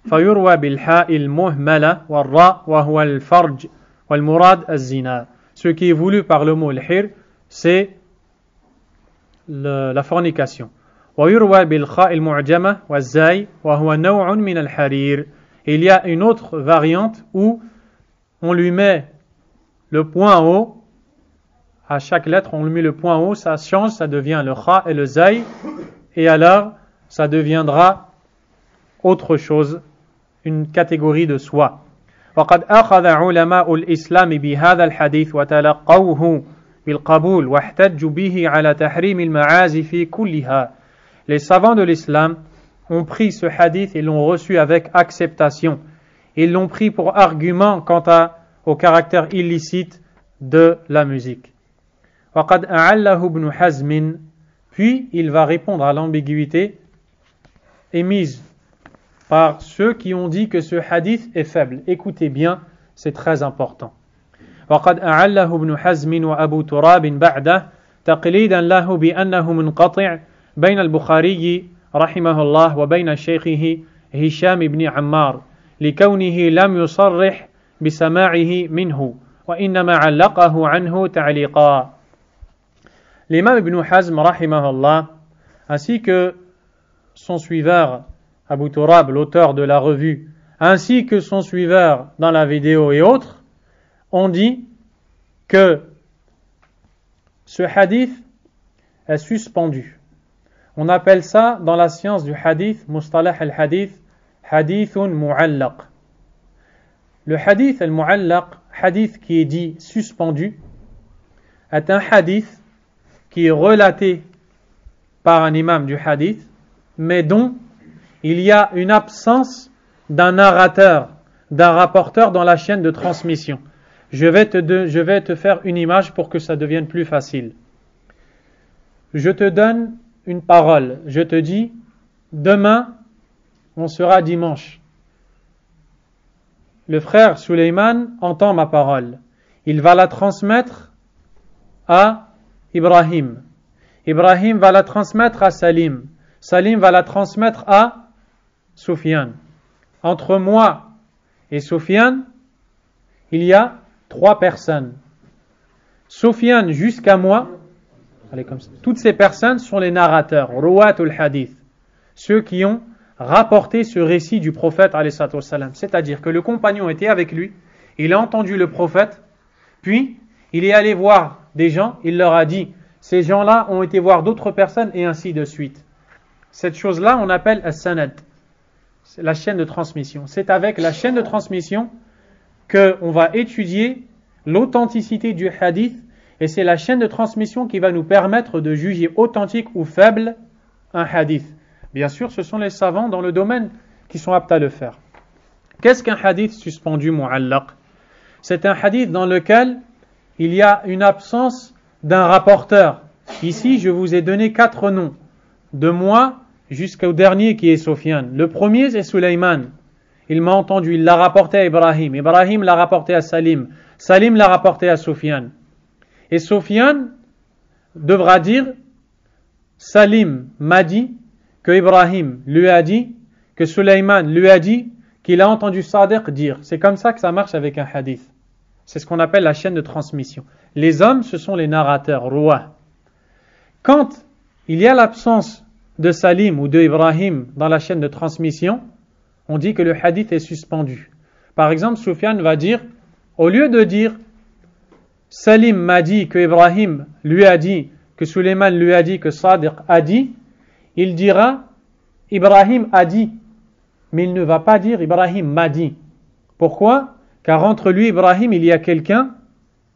فَيُرْوَى بِالْحَاءِ الْمُهْمَلَةِ وَالرَّاءِ وَهُوَ الْفَرْجِ وَالْمُرَادِ الزِّنَا. Ce qui est voulu par le mot الْحِرْ, c'est la fornication. وَيُرْوَى بِالْخَاءِ الْمُعْجَمَةِ وَالزَّاي وَهُوَ نَوْعٌ مِنَ الْحَرِيرِ. Et il y a une autre variante où on lui met le point haut, à chaque lettre on lui met le point haut, ça change, ça devient le kha et le zay, et alors ça deviendra autre chose, une catégorie de soie. وقد أخذ علماء الإسلام بهذا الحديث وتلقوه بالقبول واحتجوا به على تحريم المعازف كلها. Les savants de l'islam ont pris ce hadith et l'ont reçu avec acceptation. Ils l'ont pris pour argument quant au caractère illicite de la musique. وقد أعله ابن حزم. Puis il va répondre à l'ambiguïté émise par ceux qui ont dit que ce hadith est faible. Écoutez bien, c'est très important. وقد أعله ابن حزم وأبو تراب بعده تقليدا له بأنه منقطع بين البخاري رحمه الله وبين شيخه هشام بن عمار لكونه لم يصرح بسماعه منه وإنما علقه عنه تعليقا. L'imam Ibn Hazm rahimahullah ainsi que son suiveur Abu Turab, l'auteur de la revue ainsi que son suiveur dans la vidéo et autres, ont dit que ce hadith est suspendu. On appelle ça dans la science du hadith, mustalah al-hadith, hadithun mu'allaq. Le hadith al-mu'allaq, hadith qui est dit suspendu, est un hadith qui est relaté par un imam du hadith, mais dont il y a une absence d'un narrateur, d'un rapporteur dans la chaîne de transmission. Je vais te faire une image pour que ça devienne plus facile. Je te donne une parole. Je te dis, demain, on sera dimanche. Le frère Suleiman entend ma parole. Il va la transmettre à Ibrahim. Ibrahim va la transmettre à Salim. Salim va la transmettre à Soufiane. Entre moi et Soufiane, il y a 3 personnes. Soufiane jusqu'à moi, toutes ces personnes sont les narrateurs, ruwatul hadith, ceux qui ont rapporté ce récit du prophète alayhi salatu wassalam. C'est-à-dire que le compagnon était avec lui, il a entendu le prophète, puis il est allé voir des gens, il leur a dit, ces gens-là ont été voir d'autres personnes et ainsi de suite. Cette chose-là, on appelle as-sanad, c'est la chaîne de transmission. C'est avec la chaîne de transmission qu'on va étudier l'authenticité du hadith, et c'est la chaîne de transmission qui va nous permettre de juger authentique ou faible un hadith. Bien sûr, ce sont les savants dans le domaine qui sont aptes à le faire. Qu'est-ce qu'un hadith suspendu mu'allaq? C'est un hadith dans lequel il y a une absence d'un rapporteur. Ici, je vous ai donné 4 noms, de moi jusqu'au dernier qui est Soufiane. Le premier, c'est Suleiman. Il m'a entendu, il l'a rapporté à Ibrahim. Ibrahim l'a rapporté à Salim. Salim l'a rapporté à Soufiane. Et Soufiane devra dire, Salim m'a dit que Ibrahim lui a dit, que Suleiman lui a dit, qu'il a entendu Sadiq dire. C'est comme ça que ça marche avec un hadith. C'est ce qu'on appelle la chaîne de transmission. Les hommes, ce sont les narrateurs, ruwa. Quand il y a l'absence de Salim ou de Ibrahim dans la chaîne de transmission, on dit que le hadith est suspendu. Par exemple, Soufiane va dire, au lieu de dire Salim m'a dit que Ibrahim lui a dit, que Suleiman lui a dit, que Sadiq a dit, il dira Ibrahim a dit, mais il ne va pas dire Ibrahim m'a dit. Pourquoi? Car entre lui et Ibrahim, il y a quelqu'un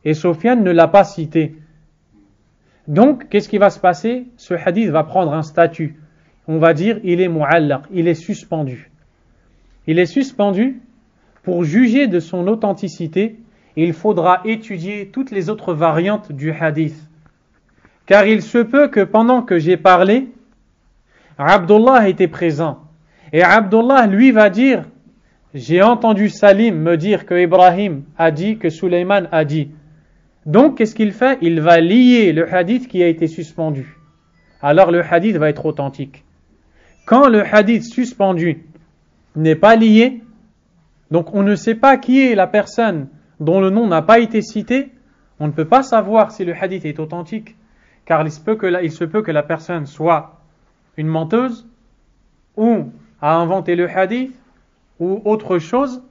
et Soufiane ne l'a pas cité. Donc, qu'est-ce qui va se passer? Ce hadith va prendre un statut. On va dire il est mu'allaq, il est suspendu. Il est suspendu. Pour juger de son authenticité, il faudra étudier toutes les autres variantes du hadith. Car il se peut que pendant que j'ai parlé, Abdullah était présent. Et Abdullah, lui, va dire, j'ai entendu Salim me dire que Ibrahim a dit, que Suleiman a dit. Donc, qu'est-ce qu'il fait? Il va lier le hadith qui a été suspendu. Alors, le hadith va être authentique. Quand le hadith suspendu n'est pas lié, donc on ne sait pas qui est la personne dont le nom n'a pas été cité, on ne peut pas savoir si le hadith est authentique, car il se peut que la personne soit une menteuse, ou a inventé le hadith, ou autre chose,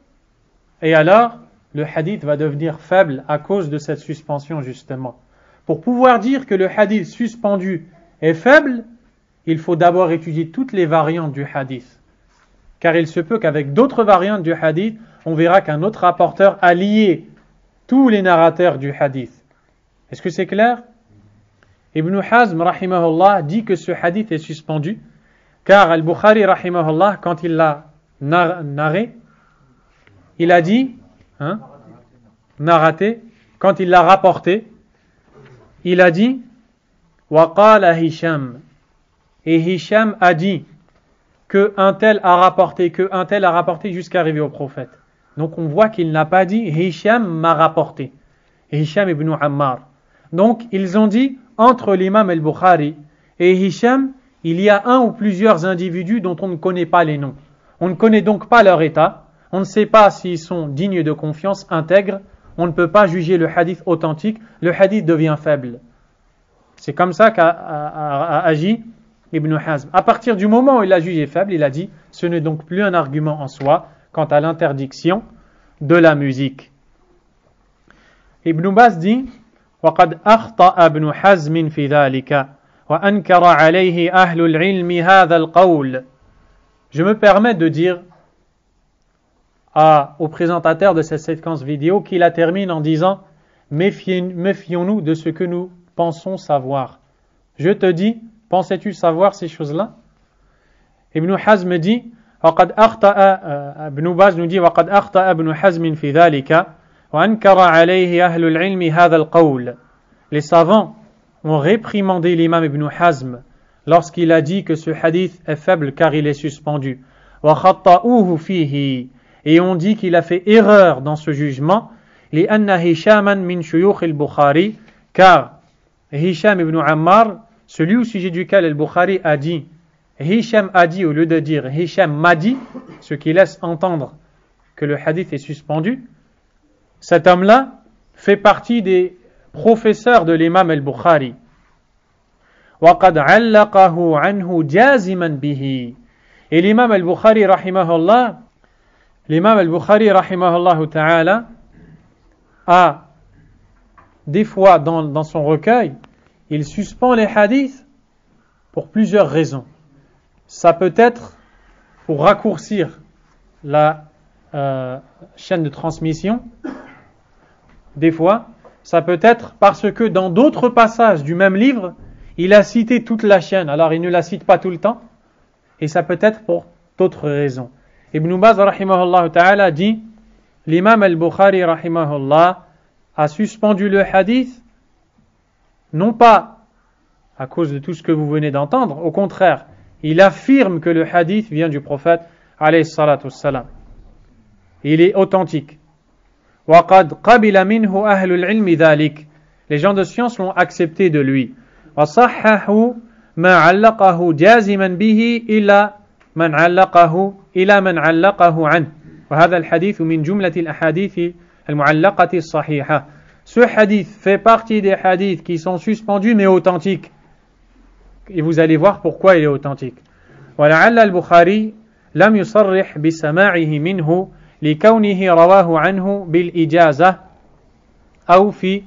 et alors le hadith va devenir faible à cause de cette suspension justement. Pour pouvoir dire que le hadith suspendu est faible, il faut d'abord étudier toutes les variantes du hadith. Car il se peut qu'avec d'autres variantes du hadith, on verra qu'un autre rapporteur a lié tous les narrateurs du hadith. Est-ce que c'est clair? Ibn Hazm, rahimahullah, dit que ce hadith est suspendu, car Al-Bukhari, rahimahullah, quand il l'a narré, il a dit, narraté, quand il l'a rapporté, il a dit, وَقَالَ Hisham, et Hisham a dit, que un tel a rapporté jusqu'à arriver au prophète. Donc on voit qu'il n'a pas dit Hisham m'a rapporté, Hisham ibn Ammar. Donc ils ont dit entre l'imam al-Bukhari et Hisham, il y a un ou plusieurs individus dont on ne connaît pas les noms. On ne connaît donc pas leur état, on ne sait pas s'ils sont dignes de confiance, intègres, on ne peut pas juger le hadith authentique, le hadith devient faible. C'est comme ça qu'a agi Ibn Hazm. À partir du moment où il a jugé faible, il a dit, ce n'est donc plus un argument en soi quant à l'interdiction de la musique. Ibn Baz dit وقد أخطأ ابن حزم في ذلك وأنكر عليه أهل العلم هذا القول. Je me permets de dire au présentateur de cette séquence vidéo qui la termine en disant méfions-nous de ce que nous pensons savoir. Je te dis, pensais-tu savoir ces choses-là? Ibn Hazm dit وقد أخطأ ابن باز nous dit وقد أخطأ ابن حزم في ذلك وأنكر عليه أهل العلم هذا القول. Les savants ont réprimandé l'imam Ibn Hazm lorsqu'il a dit que ce hadith est faible car il est suspendu. وخطأوه فيه, et on dit qu'il a fait erreur dans ce jugement. لأن هشاما من شيوخ البخاري, car Hisham ibn Ammar, celui au sujet duquel al-Bukhari a dit Hisham a dit au lieu de dire Hisham m'a dit, ce qui laisse entendre que le hadith est suspendu, cet homme-là fait partie des professeurs de l'imam al-Bukhari. وَقَدْ عَلَّقَهُ عَنْهُ جَازِمًا بِهِ. Et l'imam al-Bukhari rahimahullah ta'ala a des fois dans son recueil, il suspend les hadiths pour plusieurs raisons. Ça peut être pour raccourcir la chaîne de transmission. Des fois, ça peut être parce que dans d'autres passages du même livre, il a cité toute la chaîne, alors il ne la cite pas tout le temps. Et ça peut être pour d'autres raisons. Ibn Baz rahimahullah ta'ala dit l'imam al-Bukhari rahimahullah a suspendu le hadith non pas à cause de tout ce que vous venez d'entendre, au contraire, il affirme que le hadith vient du prophète alayhi salatu wassalam. Il est authentique. وَقَدْ قَبِلَ مِنْهُ أَهْلُ الْعِلْمِ ذَلِكَ. Les gens de science l'ont accepté de lui. وَصَحَّحُوا مَا عَلَّقَهُ جَازِمًا بِهِ إِلَى مَنْ عَلَّقَهُ عَنْهُ. وهذا الحديث من جملة الأحاديث المعلقة الصحيحة. Ce hadith fait partie des hadiths qui sont suspendus mais authentiques. Et vous allez voir pourquoi il est authentique. ولعل البخاري لم يصرح بسماعه منه لكونه رواه عنه بالإجازة أو في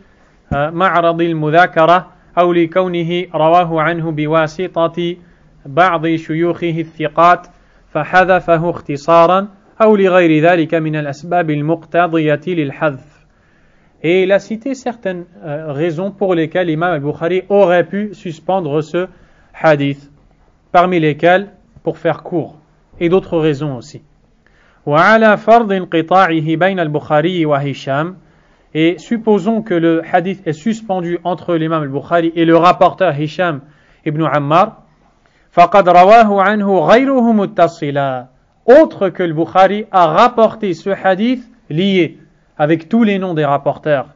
معرض المذاكرة أو لكونه رواه عنه بواسطة بعض شيوخه الثقات فحذفه اختصارا أو لغير ذلك من الأسباب المقتضية للحذف. Et il a cité certaines raisons pour lesquelles l'imam al-Bukhari aurait pu suspendre ce hadith, parmi lesquelles, pour faire court, et d'autres raisons aussi. وعلى فرض انقطاعه بين البخاري وهشام. Et supposons que le hadith est suspendu entre l'imam al-Bukhari et le rapporteur Hisham ibn Ammar. فقد رواه عنه غيره متصلا. Autre que le Bukhari a rapporté ce hadith lié avec tous les noms des rapporteurs.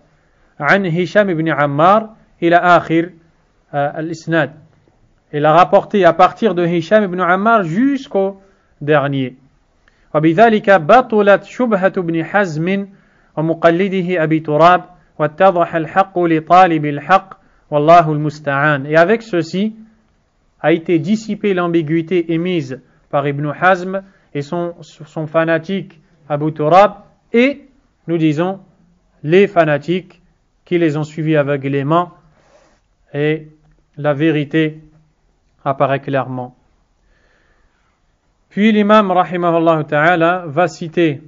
عن هشام ibn Ammar إلى آخر الإسناد. Il a rapporté à partir de Hisham ibn Ammar jusqu'au dernier. وبذلك بطلت شبهة ابن حزم ومقلده أبي تراب واتضح الحق لطالب الحق والله المستعان. Et avec ceci a été dissipée l'ambiguïté émise par Ibn Hazm et son fanatique Abu Turab, et nous disons les fanatiques qui les ont suivis aveuglément, et la vérité apparaît clairement. Puis l'imam rahimahullah ta'ala va citer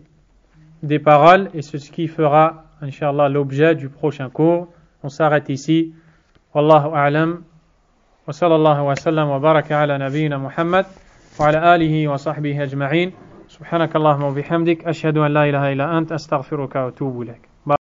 des paroles, et c'est ce qui fera inshallah l'objet du prochain cours. On s'arrête ici. Wallahu a'lam. Wa sallallahu wa sallam wa baraka ala nabiyyina Muhammad wa ala alihi wa sahbihi ajma'in. Subhanakallahumma wa bihamdik ashhadu an la ilaha illa anta astaghfiruka wa atubu ilaik.